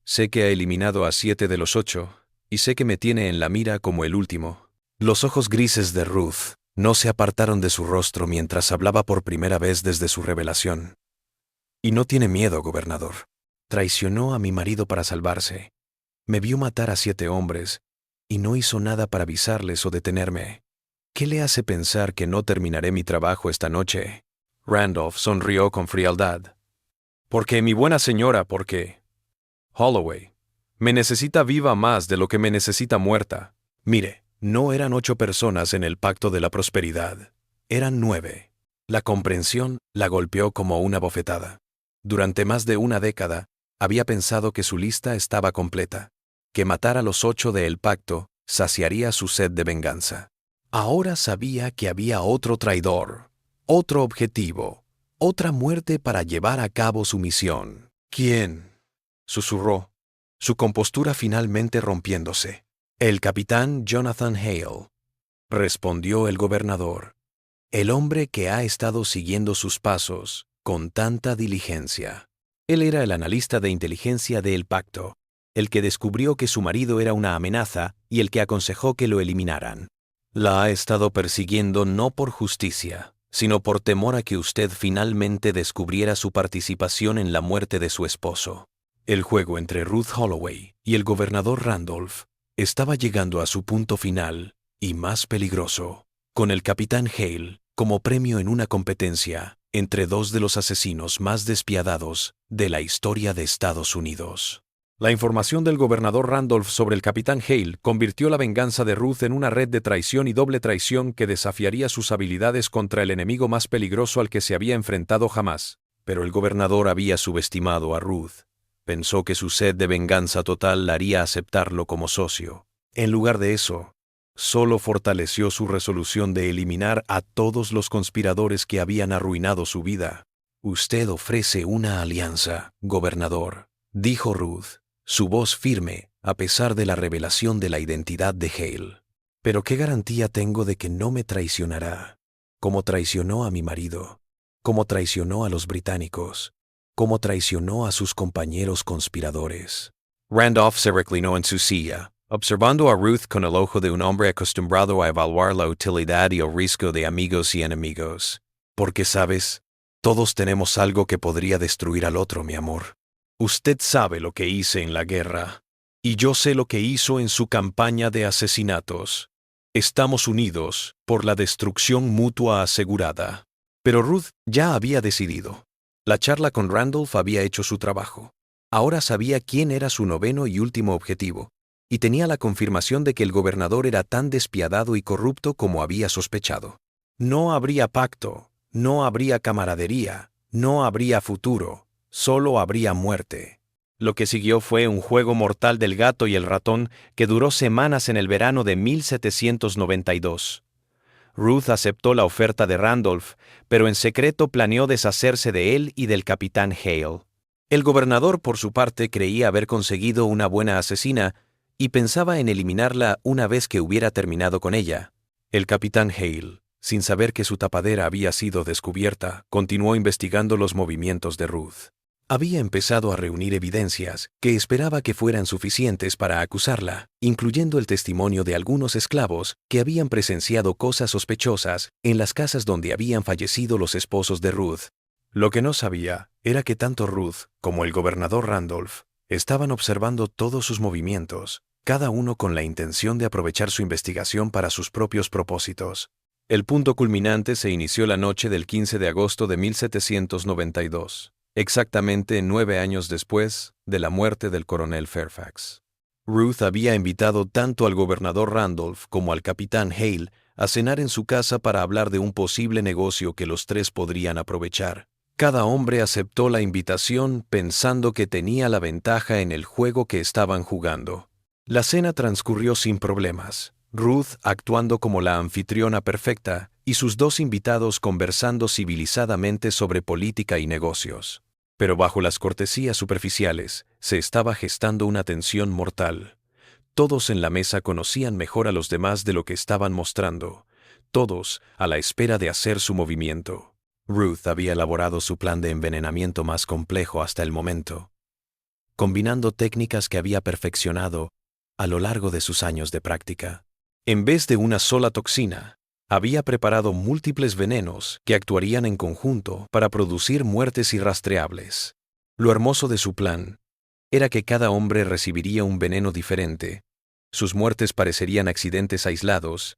Sé que ha eliminado a 7 de los 8, y sé que me tiene en la mira como el último». Los ojos grises de Ruth no se apartaron de su rostro mientras hablaba por primera vez desde su revelación. «Y no tiene miedo, gobernador. Traicionó a mi marido para salvarse. Me vio matar a 7 hombres y no hizo nada para avisarles o detenerme. ¿Qué le hace pensar que no terminaré mi trabajo esta noche?» Randolph sonrió con frialdad. «Porque, mi buena señora, porque Holloway me necesita viva más de lo que me necesita muerta. Mire, no eran 8 personas en el Pacto de la Prosperidad. Eran 9. La comprensión la golpeó como una bofetada. Durante más de una década, había pensado que su lista estaba completa, que matar a los 8 del pacto saciaría su sed de venganza. Ahora sabía que había otro traidor, otro objetivo, otra muerte para llevar a cabo su misión. ¿Quién? Susurró, su compostura finalmente rompiéndose. El capitán Jonathan Hale, respondió el gobernador. El hombre que ha estado siguiendo sus pasos con tanta diligencia. Él era el analista de inteligencia del pacto, el que descubrió que su marido era una amenaza y el que aconsejó que lo eliminaran. La ha estado persiguiendo no por justicia, sino por temor a que usted finalmente descubriera su participación en la muerte de su esposo. El juego entre Ruth Holloway y el gobernador Randolph estaba llegando a su punto final y más peligroso, con el capitán Hale como premio en una competencia entre dos de los asesinos más despiadados de la historia de Estados Unidos. La información del gobernador Randolph sobre el capitán Hale convirtió la venganza de Ruth en una red de traición y doble traición que desafiaría sus habilidades contra el enemigo más peligroso al que se había enfrentado jamás. Pero el gobernador había subestimado a Ruth. Pensó que su sed de venganza total la haría aceptarlo como socio. En lugar de eso, solo fortaleció su resolución de eliminar a todos los conspiradores que habían arruinado su vida. Usted ofrece una alianza, gobernador, dijo Ruth, su voz firme a pesar de la revelación de la identidad de Hale. Pero ¿qué garantía tengo de que no me traicionará? Como traicionó a mi marido, como traicionó a los británicos, como traicionó a sus compañeros conspiradores. Randolph se reclinó en su silla, observando a Ruth con el ojo de un hombre acostumbrado a evaluar la utilidad y el riesgo de amigos y enemigos. Porque, ¿sabes? Todos tenemos algo que podría destruir al otro, mi amor. Usted sabe lo que hice en la guerra, y yo sé lo que hizo en su campaña de asesinatos. Estamos unidos por la destrucción mutua asegurada. Pero Ruth ya había decidido. La charla con Randolph había hecho su trabajo. Ahora sabía quién era su noveno y último objetivo, y tenía la confirmación de que el gobernador era tan despiadado y corrupto como había sospechado. No habría pacto, no habría camaradería, no habría futuro, solo habría muerte. Lo que siguió fue un juego mortal del gato y el ratón que duró semanas en el verano de 1792. Ruth aceptó la oferta de Randolph, pero en secreto planeó deshacerse de él y del capitán Hale. El gobernador, por su parte, creía haber conseguido una buena asesina y pensaba en eliminarla una vez que hubiera terminado con ella. El capitán Hale, sin saber que su tapadera había sido descubierta, continuó investigando los movimientos de Ruth. Había empezado a reunir evidencias que esperaba que fueran suficientes para acusarla, incluyendo el testimonio de algunos esclavos que habían presenciado cosas sospechosas en las casas donde habían fallecido los esposos de Ruth. Lo que no sabía era que tanto Ruth como el gobernador Randolph estaban observando todos sus movimientos, cada uno con la intención de aprovechar su investigación para sus propios propósitos. El punto culminante se inició la noche del 15 de agosto de 1792. Exactamente 9 años después de la muerte del coronel Fairfax. Ruth había invitado tanto al gobernador Randolph como al capitán Hale a cenar en su casa para hablar de un posible negocio que los tres podrían aprovechar. Cada hombre aceptó la invitación pensando que tenía la ventaja en el juego que estaban jugando. La cena transcurrió sin problemas, Ruth actuando como la anfitriona perfecta y sus dos invitados conversando civilizadamente sobre política y negocios. Pero bajo las cortesías superficiales se estaba gestando una tensión mortal. Todos en la mesa conocían mejor a los demás de lo que estaban mostrando, todos a la espera de hacer su movimiento. Ruth había elaborado su plan de envenenamiento más complejo hasta el momento, combinando técnicas que había perfeccionado a lo largo de sus años de práctica. En vez de una sola toxina, había preparado múltiples venenos que actuarían en conjunto para producir muertes irrastreables. Lo hermoso de su plan era que cada hombre recibiría un veneno diferente. Sus muertes parecerían accidentes aislados,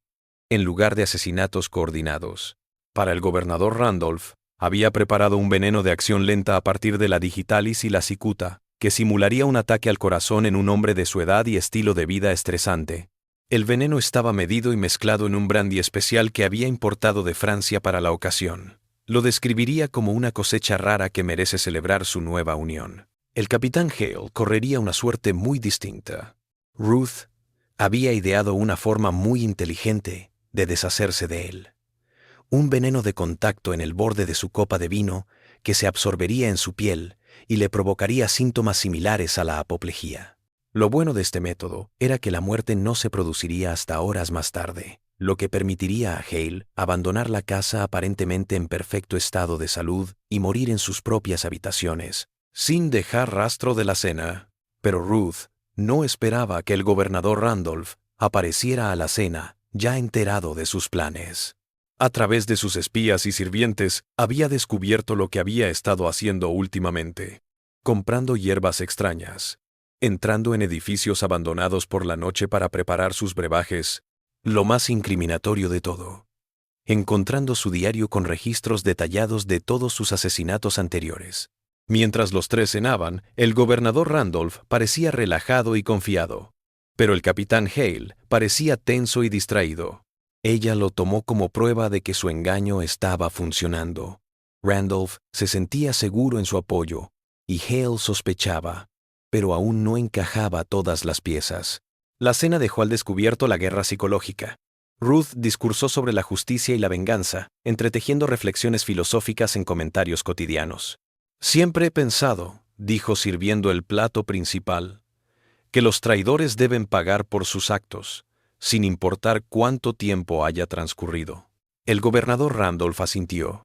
en lugar de asesinatos coordinados. Para el gobernador Randolph, había preparado un veneno de acción lenta a partir de la digitalis y la cicuta, que simularía un ataque al corazón en un hombre de su edad y estilo de vida estresante. El veneno estaba medido y mezclado en un brandy especial que había importado de Francia para la ocasión. Lo describiría como una cosecha rara que merece celebrar su nueva unión. El capitán Hale correría una suerte muy distinta. Ruth había ideado una forma muy inteligente de deshacerse de él. Un veneno de contacto en el borde de su copa de vino que se absorbería en su piel y le provocaría síntomas similares a la apoplejía. Lo bueno de este método era que la muerte no se produciría hasta horas más tarde, lo que permitiría a Hale abandonar la casa aparentemente en perfecto estado de salud y morir en sus propias habitaciones, sin dejar rastro de la cena. Pero Ruth no esperaba que el gobernador Randolph apareciera a la cena, ya enterado de sus planes. A través de sus espías y sirvientes, había descubierto lo que había estado haciendo últimamente: comprando hierbas extrañas, entrando en edificios abandonados por la noche para preparar sus brebajes, lo más incriminatorio de todo, encontrando su diario con registros detallados de todos sus asesinatos anteriores. Mientras los tres cenaban, el gobernador Randolph parecía relajado y confiado, pero el capitán Hale parecía tenso y distraído. Ella lo tomó como prueba de que su engaño estaba funcionando. Randolph se sentía seguro en su apoyo, y Hale sospechaba, pero aún no encajaba todas las piezas. La cena dejó al descubierto la guerra psicológica. Ruth discursó sobre la justicia y la venganza, entretejiendo reflexiones filosóficas en comentarios cotidianos. Siempre he pensado, dijo sirviendo el plato principal, que los traidores deben pagar por sus actos, sin importar cuánto tiempo haya transcurrido. El gobernador Randolph asintió.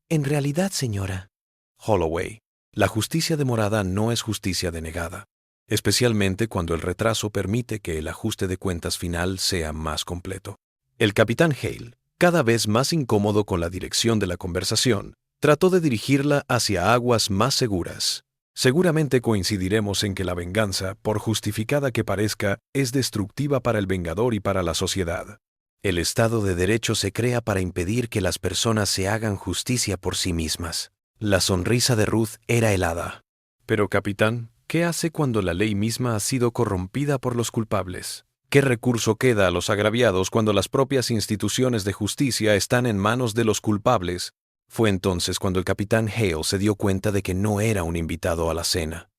En realidad, señora Holloway, la justicia demorada no es justicia denegada, especialmente cuando el retraso permite que el ajuste de cuentas final sea más completo. El capitán Hale, cada vez más incómodo con la dirección de la conversación, trató de dirigirla hacia aguas más seguras. Seguramente coincidiremos en que la venganza, por justificada que parezca, es destructiva para el vengador y para la sociedad. El Estado de Derecho se crea para impedir que las personas se hagan justicia por sí mismas. La sonrisa de Ruth era helada. Pero, capitán, ¿qué hace cuando la ley misma ha sido corrompida por los culpables? ¿Qué recurso queda a los agraviados cuando las propias instituciones de justicia están en manos de los culpables? Fue entonces cuando el capitán Hale se dio cuenta de que no era un invitado a la cena.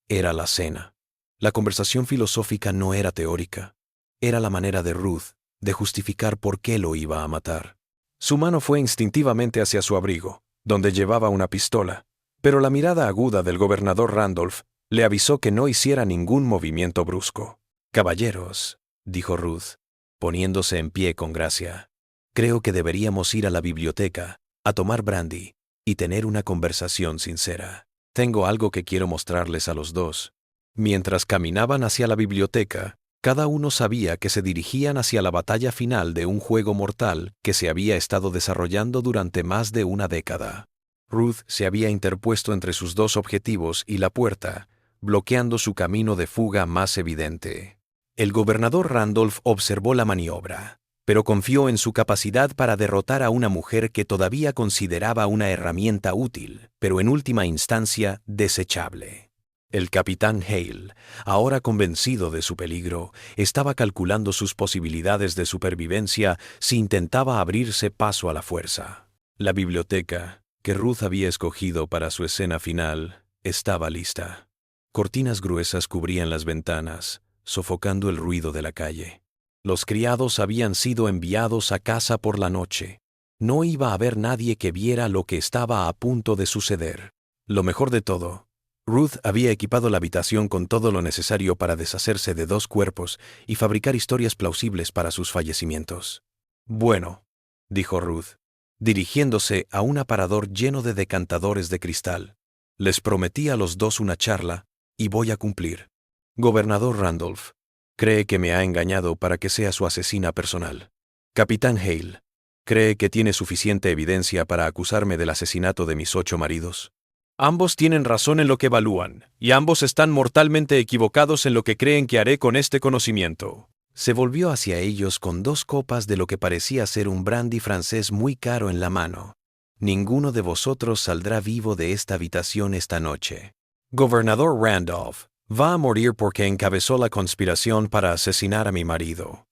Era la cena. La conversación filosófica no era teórica. Era la manera de Ruth de justificar por qué lo iba a matar. Su mano fue instintivamente hacia su abrigo, donde llevaba una pistola, pero la mirada aguda del gobernador Randolph le avisó que no hiciera ningún movimiento brusco. «Caballeros», dijo Ruth, poniéndose en pie con gracia, «creo que deberíamos ir a la biblioteca a tomar brandy y tener una conversación sincera. Tengo algo que quiero mostrarles a los dos». Mientras caminaban hacia la biblioteca, cada uno sabía que se dirigían hacia la batalla final de un juego mortal que se había estado desarrollando durante más de una década. Ruth se había interpuesto entre sus dos objetivos y la puerta, bloqueando su camino de fuga más evidente. El gobernador Randolph observó la maniobra, pero confió en su capacidad para derrotar a una mujer que todavía consideraba una herramienta útil, pero en última instancia desechable. El capitán Hale, ahora convencido de su peligro, estaba calculando sus posibilidades de supervivencia si intentaba abrirse paso a la fuerza. La biblioteca, que Ruth había escogido para su escena final, estaba lista. Cortinas gruesas cubrían las ventanas, sofocando el ruido de la calle. Los criados habían sido enviados a casa por la noche. No iba a haber nadie que viera lo que estaba a punto de suceder. Lo mejor de todo, Ruth había equipado la habitación con todo lo necesario para deshacerse de dos cuerpos y fabricar historias plausibles para sus fallecimientos. «Bueno», dijo Ruth, dirigiéndose a un aparador lleno de decantadores de cristal, «les prometí a los dos una charla y voy a cumplir. Gobernador Randolph cree que me ha engañado para que sea su asesina personal. Capitán Hale cree que tiene suficiente evidencia para acusarme del asesinato de mis 8 maridos. Ambos tienen razón en lo que evalúan, y ambos están mortalmente equivocados en lo que creen que haré con este conocimiento». Se volvió hacia ellos con 2 copas de lo que parecía ser un brandy francés muy caro en la mano. «Ninguno de vosotros saldrá vivo de esta habitación esta noche. Gobernador Randolph va a morir porque encabezó la conspiración para asesinar a mi marido.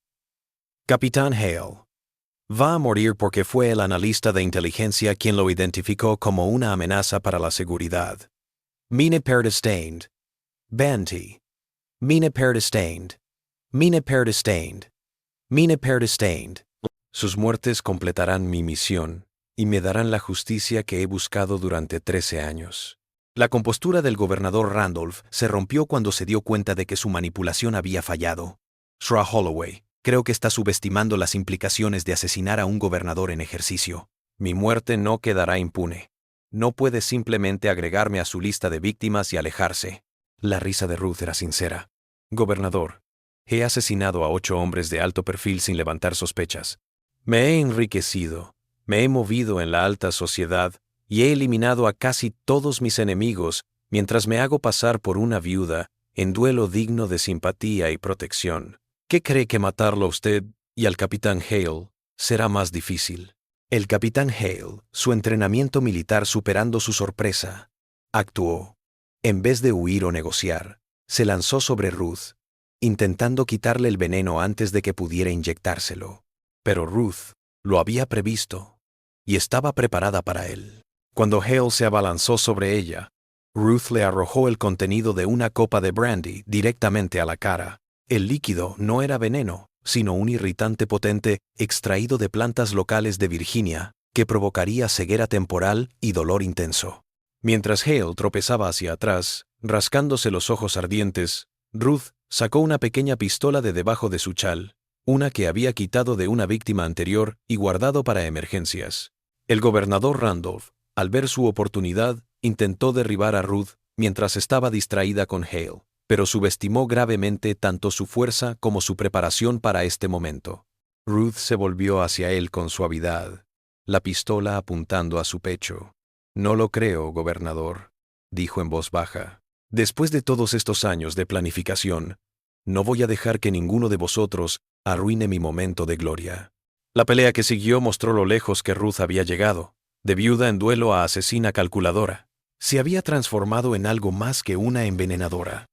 Capitán Hale va a morir porque fue el analista de inteligencia quien lo identificó como una amenaza para la seguridad. Mine Perdestained. Banty. Mine Perdestained. Mine Perdestained. Mine Perdestained». Sus muertes completarán mi misión y me darán la justicia que he buscado durante 13 años. La compostura del gobernador Randolph se rompió cuando se dio cuenta de que su manipulación había fallado. Sra Holloway, creo que está subestimando las implicaciones de asesinar a un gobernador en ejercicio. Mi muerte no quedará impune. No puede simplemente agregarme a su lista de víctimas y alejarse. La risa de Ruth era sincera. Gobernador, he asesinado a 8 hombres de alto perfil sin levantar sospechas. Me he enriquecido, me he movido en la alta sociedad y he eliminado a casi todos mis enemigos mientras me hago pasar por una viuda en duelo digno de simpatía y protección. ¿Qué cree que matarlo a usted y al capitán Hale será más difícil? El capitán Hale, su entrenamiento militar superando su sorpresa, actuó. En vez de huir o negociar, se lanzó sobre Ruth, intentando quitarle el veneno antes de que pudiera inyectárselo. Pero Ruth lo había previsto y estaba preparada para él. Cuando Hale se abalanzó sobre ella, Ruth le arrojó el contenido de una copa de brandy directamente a la cara. El líquido no era veneno, sino un irritante potente extraído de plantas locales de Virginia que provocaría ceguera temporal y dolor intenso. Mientras Hale tropezaba hacia atrás, rascándose los ojos ardientes, Ruth sacó una pequeña pistola de debajo de su chal, una que había quitado de una víctima anterior y guardado para emergencias. El gobernador Randolph, al ver su oportunidad, intentó derribar a Ruth mientras estaba distraída con Hale, pero subestimó gravemente tanto su fuerza como su preparación para este momento. Ruth se volvió hacia él con suavidad, la pistola apuntando a su pecho. «No lo creo, gobernador», dijo en voz baja. «Después de todos estos años de planificación, no voy a dejar que ninguno de vosotros arruine mi momento de gloria». La pelea que siguió mostró lo lejos que Ruth había llegado. De viuda en duelo a asesina calculadora, se había transformado en algo más que una envenenadora.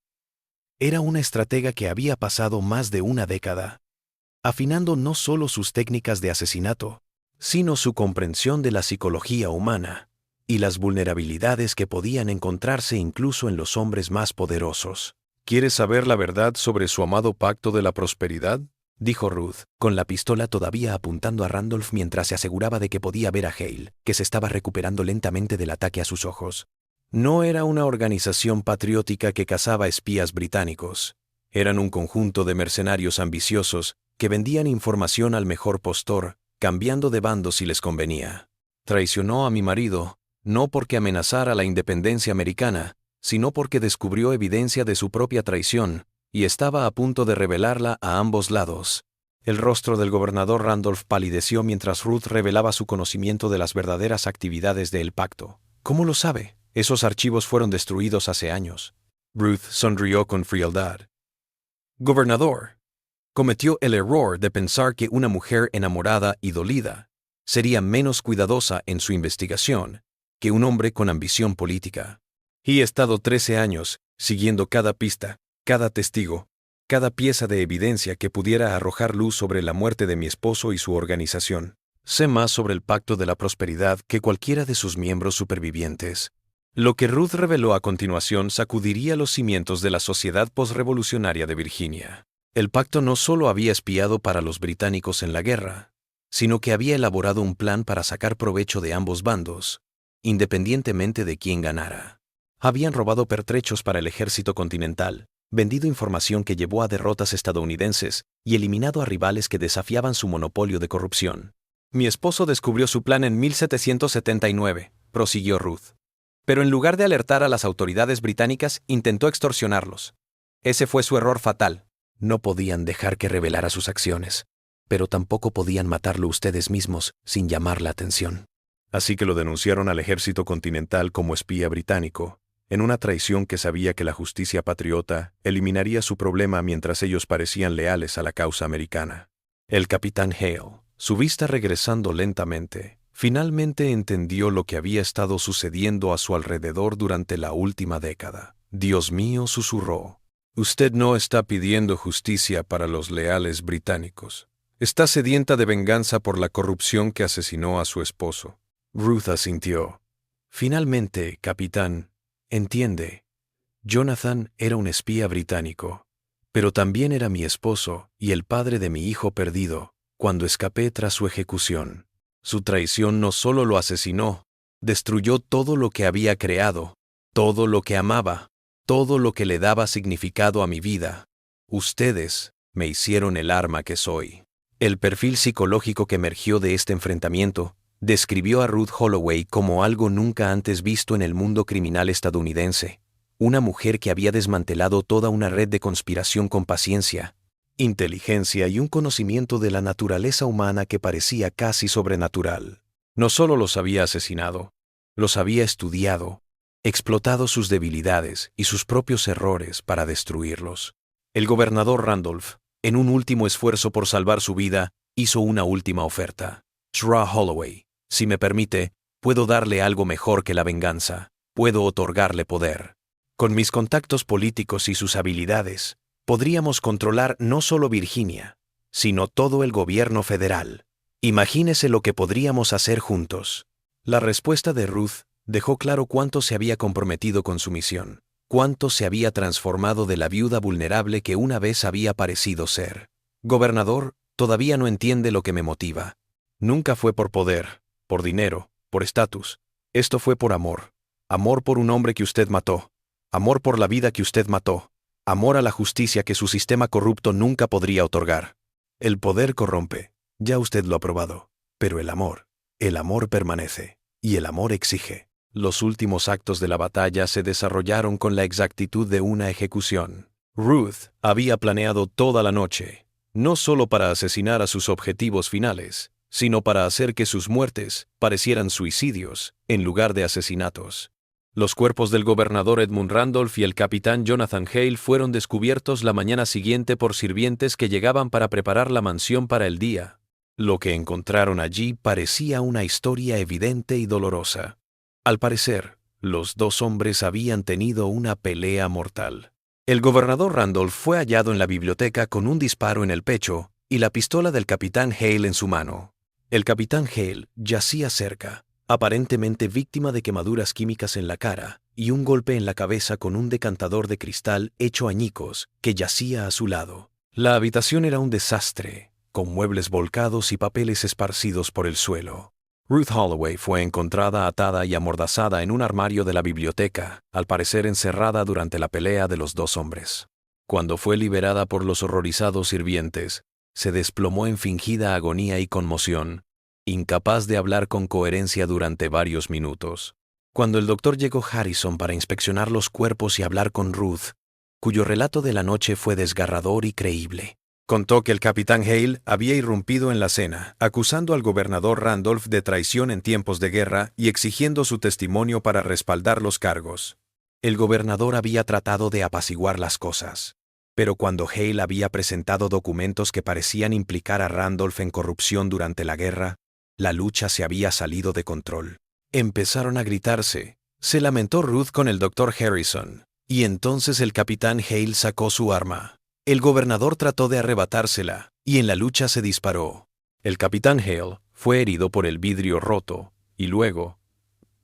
Era una estratega que había pasado más de una década, afinando no solo sus técnicas de asesinato, sino su comprensión de la psicología humana y las vulnerabilidades que podían encontrarse incluso en los hombres más poderosos. ¿Quieres saber la verdad sobre su amado pacto de la prosperidad?, dijo Ruth, con la pistola todavía apuntando a Randolph mientras se aseguraba de que podía ver a Hale, que se estaba recuperando lentamente del ataque a sus ojos. No era una organización patriótica que cazaba espías británicos. Eran un conjunto de mercenarios ambiciosos que vendían información al mejor postor, cambiando de bando si les convenía. Traicionó a mi marido, no porque amenazara la independencia americana, sino porque descubrió evidencia de su propia traición y estaba a punto de revelarla a ambos lados. El rostro del gobernador Randolph palideció mientras Ruth revelaba su conocimiento de las verdaderas actividades del pacto. ¿Cómo lo sabe? Esos archivos fueron destruidos hace años. Ruth sonrió con frialdad. Gobernador, cometió el error de pensar que una mujer enamorada y dolida sería menos cuidadosa en su investigación que un hombre con ambición política. He estado 13 años siguiendo cada pista, cada testigo, cada pieza de evidencia que pudiera arrojar luz sobre la muerte de mi esposo y su organización. Sé más sobre el Pacto de la Prosperidad que cualquiera de sus miembros supervivientes. Lo que Ruth reveló a continuación sacudiría los cimientos de la sociedad posrevolucionaria de Virginia. El pacto no solo había espiado para los británicos en la guerra, sino que había elaborado un plan para sacar provecho de ambos bandos, independientemente de quién ganara. Habían robado pertrechos para el ejército continental, vendido información que llevó a derrotas estadounidenses y eliminado a rivales que desafiaban su monopolio de corrupción. Mi esposo descubrió su plan en 1779, prosiguió Ruth. Pero en lugar de alertar a las autoridades británicas, intentó extorsionarlos. Ese fue su error fatal. No podían dejar que revelara sus acciones, pero tampoco podían matarlo ustedes mismos sin llamar la atención. Así que lo denunciaron al ejército continental como espía británico, en una traición que sabía que la justicia patriota eliminaría su problema mientras ellos parecían leales a la causa americana. El capitán Hale, su vista regresando lentamente, finalmente entendió lo que había estado sucediendo a su alrededor durante la última década. «Dios mío», susurró, «usted no está pidiendo justicia para los leales británicos. Está sedienta de venganza por la corrupción que asesinó a su esposo». Ruth asintió. «Finalmente, capitán, entiende, Jonathan era un espía británico, pero también era mi esposo y el padre de mi hijo perdido, cuando escapé tras su ejecución. Su traición no solo lo asesinó, destruyó todo lo que había creado, todo lo que amaba, todo lo que le daba significado a mi vida. Ustedes me hicieron el arma que soy. El perfil psicológico que emergió de este enfrentamiento describió a Ruth Holloway como algo nunca antes visto en el mundo criminal estadounidense, una mujer que había desmantelado toda una red de conspiración con paciencia, inteligencia y un conocimiento de la naturaleza humana que parecía casi sobrenatural. No solo los había asesinado, los había estudiado, explotado sus debilidades y sus propios errores para destruirlos. El gobernador Randolph, en un último esfuerzo por salvar su vida, hizo una última oferta. Shra Holloway, si me permite, puedo darle algo mejor que la venganza. Puedo otorgarle poder. Con mis contactos políticos y sus habilidades, podríamos controlar no solo Virginia, sino todo el gobierno federal. Imagínese lo que podríamos hacer juntos. La respuesta de Ruth dejó claro cuánto se había comprometido con su misión, cuánto se había transformado de la viuda vulnerable que una vez había parecido ser. Gobernador, todavía no entiende lo que me motiva. Nunca fue por poder, por dinero, por estatus. Esto fue por amor. Amor por un hombre que usted mató. Amor por la vida que usted mató. Amor a la justicia que su sistema corrupto nunca podría otorgar. El poder corrompe, ya usted lo ha probado. Pero el amor permanece. Y el amor exige. Los últimos actos de la batalla se desarrollaron con la exactitud de una ejecución. Ruth había planeado toda la noche, no solo para asesinar a sus objetivos finales, sino para hacer que sus muertes parecieran suicidios en lugar de asesinatos. Los cuerpos del gobernador Edmund Randolph y el capitán Jonathan Hale fueron descubiertos la mañana siguiente por sirvientes que llegaban para preparar la mansión para el día. Lo que encontraron allí parecía una historia evidente y dolorosa. Al parecer, los dos hombres habían tenido una pelea mortal. El gobernador Randolph fue hallado en la biblioteca con un disparo en el pecho y la pistola del capitán Hale en su mano. El capitán Hale yacía cerca, aparentemente víctima de quemaduras químicas en la cara y un golpe en la cabeza con un decantador de cristal hecho añicos que yacía a su lado. La habitación era un desastre, con muebles volcados y papeles esparcidos por el suelo. Ruth Holloway fue encontrada atada y amordazada en un armario de la biblioteca, al parecer encerrada durante la pelea de los dos hombres. Cuando fue liberada por los horrorizados sirvientes, se desplomó en fingida agonía y conmoción, incapaz de hablar con coherencia durante varios minutos. Cuando el doctor llegó Harrison para inspeccionar los cuerpos y hablar con Ruth, cuyo relato de la noche fue desgarrador y creíble, contó que el capitán Hale había irrumpido en la cena, acusando al gobernador Randolph de traición en tiempos de guerra y exigiendo su testimonio para respaldar los cargos. El gobernador había tratado de apaciguar las cosas, pero cuando Hale había presentado documentos que parecían implicar a Randolph en corrupción durante la guerra, la lucha se había salido de control. Empezaron a gritarse. Se lamentó Ruth con el doctor Harrison, y entonces el capitán Hale sacó su arma. El gobernador trató de arrebatársela, y en la lucha se disparó. El capitán Hale fue herido por el vidrio roto, y luego,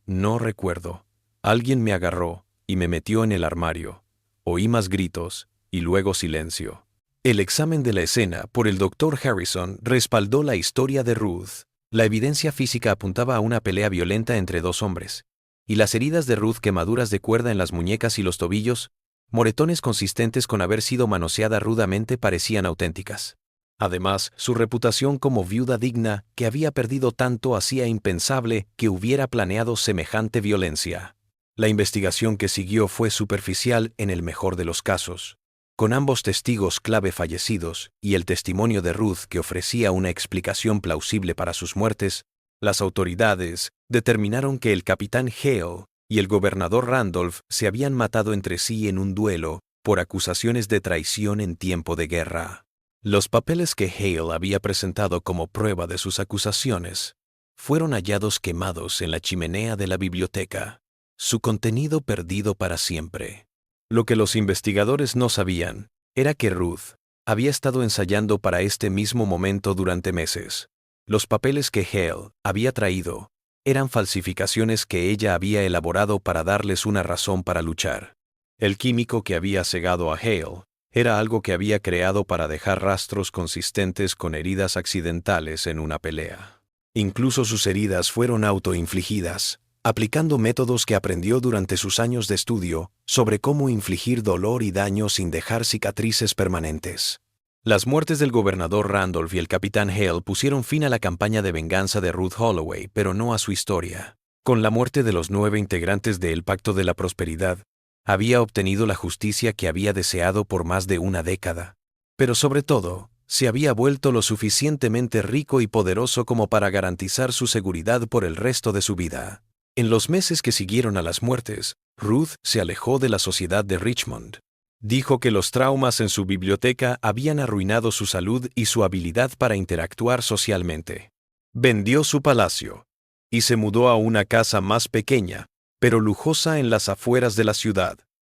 no recuerdo, alguien me agarró y me metió en el armario. Oí más gritos, y luego silencio. El examen de la escena por el doctor Harrison respaldó la historia de Ruth. La evidencia física apuntaba a una pelea violenta entre dos hombres, y las heridas de Ruth, quemaduras de cuerda en las muñecas y los tobillos, moretones consistentes con haber sido manoseada rudamente, parecían auténticas. Además, su reputación como viuda digna, que había perdido tanto, hacía impensable que hubiera planeado semejante violencia. La investigación que siguió fue superficial en el mejor de los casos. Con ambos testigos clave fallecidos y el testimonio de Ruth que ofrecía una explicación plausible para sus muertes, las autoridades determinaron que el capitán Hale y el gobernador Randolph se habían matado entre sí en un duelo por acusaciones de traición en tiempo de guerra. Los papeles que Hale había presentado como prueba de sus acusaciones fueron hallados quemados en la chimenea de la biblioteca, su contenido perdido para siempre. Lo que los investigadores no sabían era que Ruth había estado ensayando para este mismo momento durante meses. Los papeles que Hale había traído eran falsificaciones que ella había elaborado para darles una razón para luchar. El químico que había cegado a Hale Era algo que había creado para dejar rastros consistentes con heridas accidentales en una pelea. Incluso sus heridas fueron autoinfligidas, aplicando métodos que aprendió durante sus años de estudio sobre cómo infligir dolor y daño sin dejar cicatrices permanentes. Las muertes del gobernador Randolph y el capitán Hale pusieron fin a la campaña de venganza de Ruth Holloway, pero no a su historia. Con la muerte de los 9 integrantes del Pacto de la Prosperidad, había obtenido la justicia que había deseado por más de una década. Pero sobre todo, se había vuelto lo suficientemente rico y poderoso como para garantizar su seguridad por el resto de su vida. En los meses que siguieron a las muertes, Ruth se alejó de la sociedad de Richmond. Dijo que los traumas en su biblioteca habían arruinado su salud y su habilidad para interactuar socialmente. Vendió su palacio y se mudó a una casa más pequeña, pero lujosa en las afueras de la ciudad,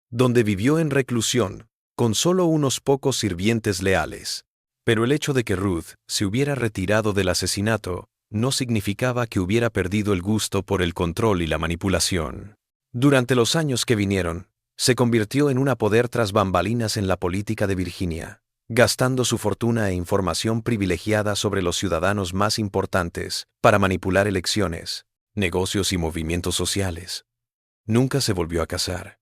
donde vivió en reclusión, con solo unos pocos sirvientes leales. Pero el hecho de que Ruth se hubiera retirado del asesinato no significaba que hubiera perdido el gusto por el control y la manipulación. Durante los años que vinieron, se convirtió en un poder tras bambalinas en la política de Virginia, gastando su fortuna e información privilegiada sobre los ciudadanos más importantes para manipular elecciones, negocios y movimientos sociales. Nunca se volvió a casar.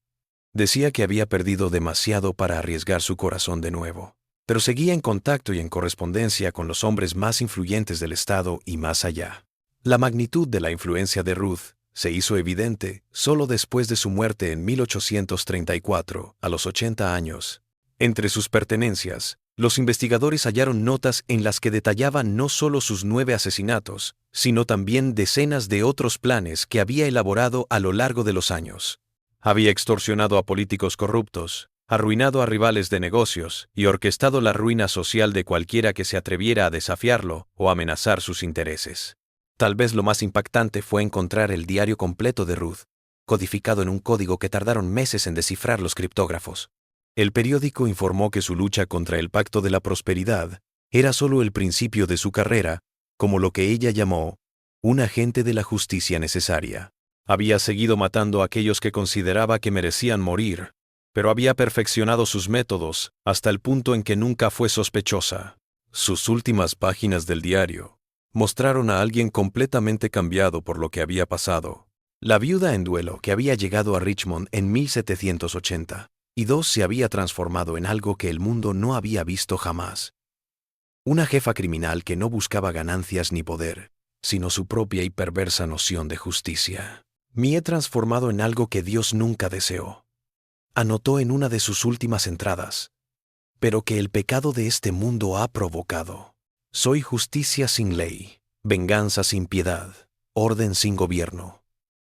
Decía que había perdido demasiado para arriesgar su corazón de nuevo, pero seguía en contacto y en correspondencia con los hombres más influyentes del estado y más allá. La magnitud de la influencia de Ruth se hizo evidente solo después de su muerte en 1834, a los 80 años. Entre sus pertenencias, los investigadores hallaron notas en las que detallaban no solo sus 9 asesinatos, sino también decenas de otros planes que había elaborado a lo largo de los años. Había extorsionado a políticos corruptos, arruinado a rivales de negocios y orquestado la ruina social de cualquiera que se atreviera a desafiarlo o amenazar sus intereses. Tal vez lo más impactante fue encontrar el diario completo de Ruth, codificado en un código que tardaron meses en descifrar los criptógrafos. El periódico informó que su lucha contra el Pacto de la Prosperidad era solo el principio de su carrera, como lo que ella llamó un agente de la justicia necesaria. Había seguido matando a aquellos que consideraba que merecían morir, pero había perfeccionado sus métodos hasta el punto en que nunca fue sospechosa. Sus últimas páginas del diario mostraron a alguien completamente cambiado por lo que había pasado. La viuda en duelo que había llegado a Richmond en 1780. Y 2 se había transformado en algo que el mundo no había visto jamás. Una jefa criminal que no buscaba ganancias ni poder, sino su propia y perversa noción de justicia. Me he transformado en algo que Dios nunca deseó. Anotó en una de sus últimas entradas, pero que el pecado de este mundo ha provocado. Soy justicia sin ley, venganza sin piedad, orden sin gobierno.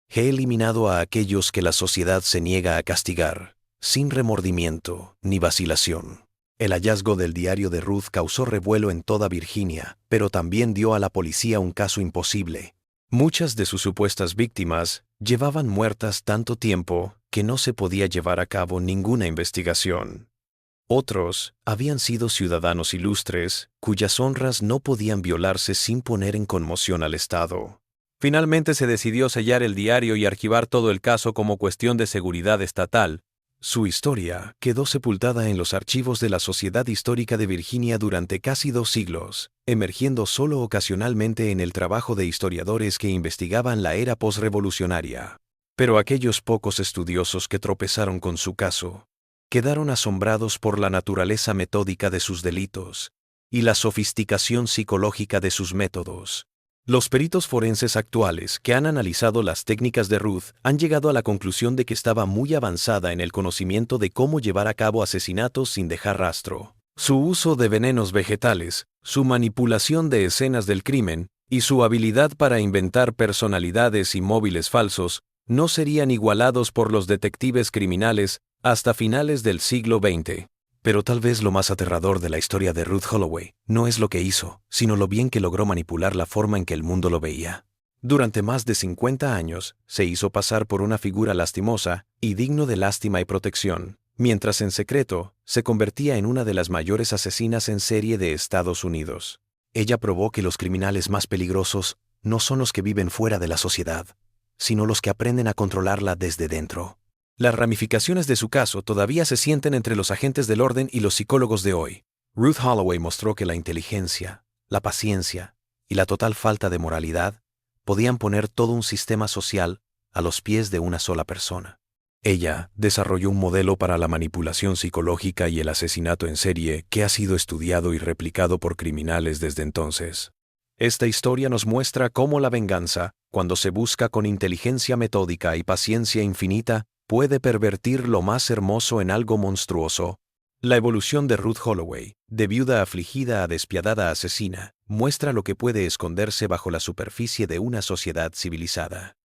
He eliminado a aquellos que la sociedad se niega a castigar, sin remordimiento ni vacilación. El hallazgo del diario de Ruth causó revuelo en toda Virginia, pero también dio a la policía un caso imposible. Muchas de sus supuestas víctimas llevaban muertas tanto tiempo que no se podía llevar a cabo ninguna investigación. Otros habían sido ciudadanos ilustres, cuyas honras no podían violarse sin poner en conmoción al Estado. Finalmente se decidió sellar el diario y archivar todo el caso como cuestión de seguridad estatal. Su historia quedó sepultada en los archivos de la Sociedad Histórica de Virginia durante casi 2 siglos, emergiendo solo ocasionalmente en el trabajo de historiadores que investigaban la era posrevolucionaria. Pero aquellos pocos estudiosos que tropezaron con su caso quedaron asombrados por la naturaleza metódica de sus delitos y la sofisticación psicológica de sus métodos. Los peritos forenses actuales que han analizado las técnicas de Ruth han llegado a la conclusión de que estaba muy avanzada en el conocimiento de cómo llevar a cabo asesinatos sin dejar rastro. Su uso de venenos vegetales, su manipulación de escenas del crimen y su habilidad para inventar personalidades y móviles falsos no serían igualados por los detectives criminales hasta finales del siglo XX. Pero tal vez lo más aterrador de la historia de Ruth Holloway no es lo que hizo, sino lo bien que logró manipular la forma en que el mundo lo veía. Durante más de 50 años, se hizo pasar por una figura lastimosa y digno de lástima y protección, mientras en secreto se convertía en una de las mayores asesinas en serie de Estados Unidos. Ella probó que los criminales más peligrosos no son los que viven fuera de la sociedad, sino los que aprenden a controlarla desde dentro. Las ramificaciones de su caso todavía se sienten entre los agentes del orden y los psicólogos de hoy. Ruth Holloway mostró que la inteligencia, la paciencia y la total falta de moralidad podían poner todo un sistema social a los pies de una sola persona. Ella desarrolló un modelo para la manipulación psicológica y el asesinato en serie que ha sido estudiado y replicado por criminales desde entonces. Esta historia nos muestra cómo la venganza, cuando se busca con inteligencia metódica y paciencia infinita, puede pervertir lo más hermoso en algo monstruoso. La evolución de Ruth Holloway, de viuda afligida a despiadada asesina, muestra lo que puede esconderse bajo la superficie de una sociedad civilizada.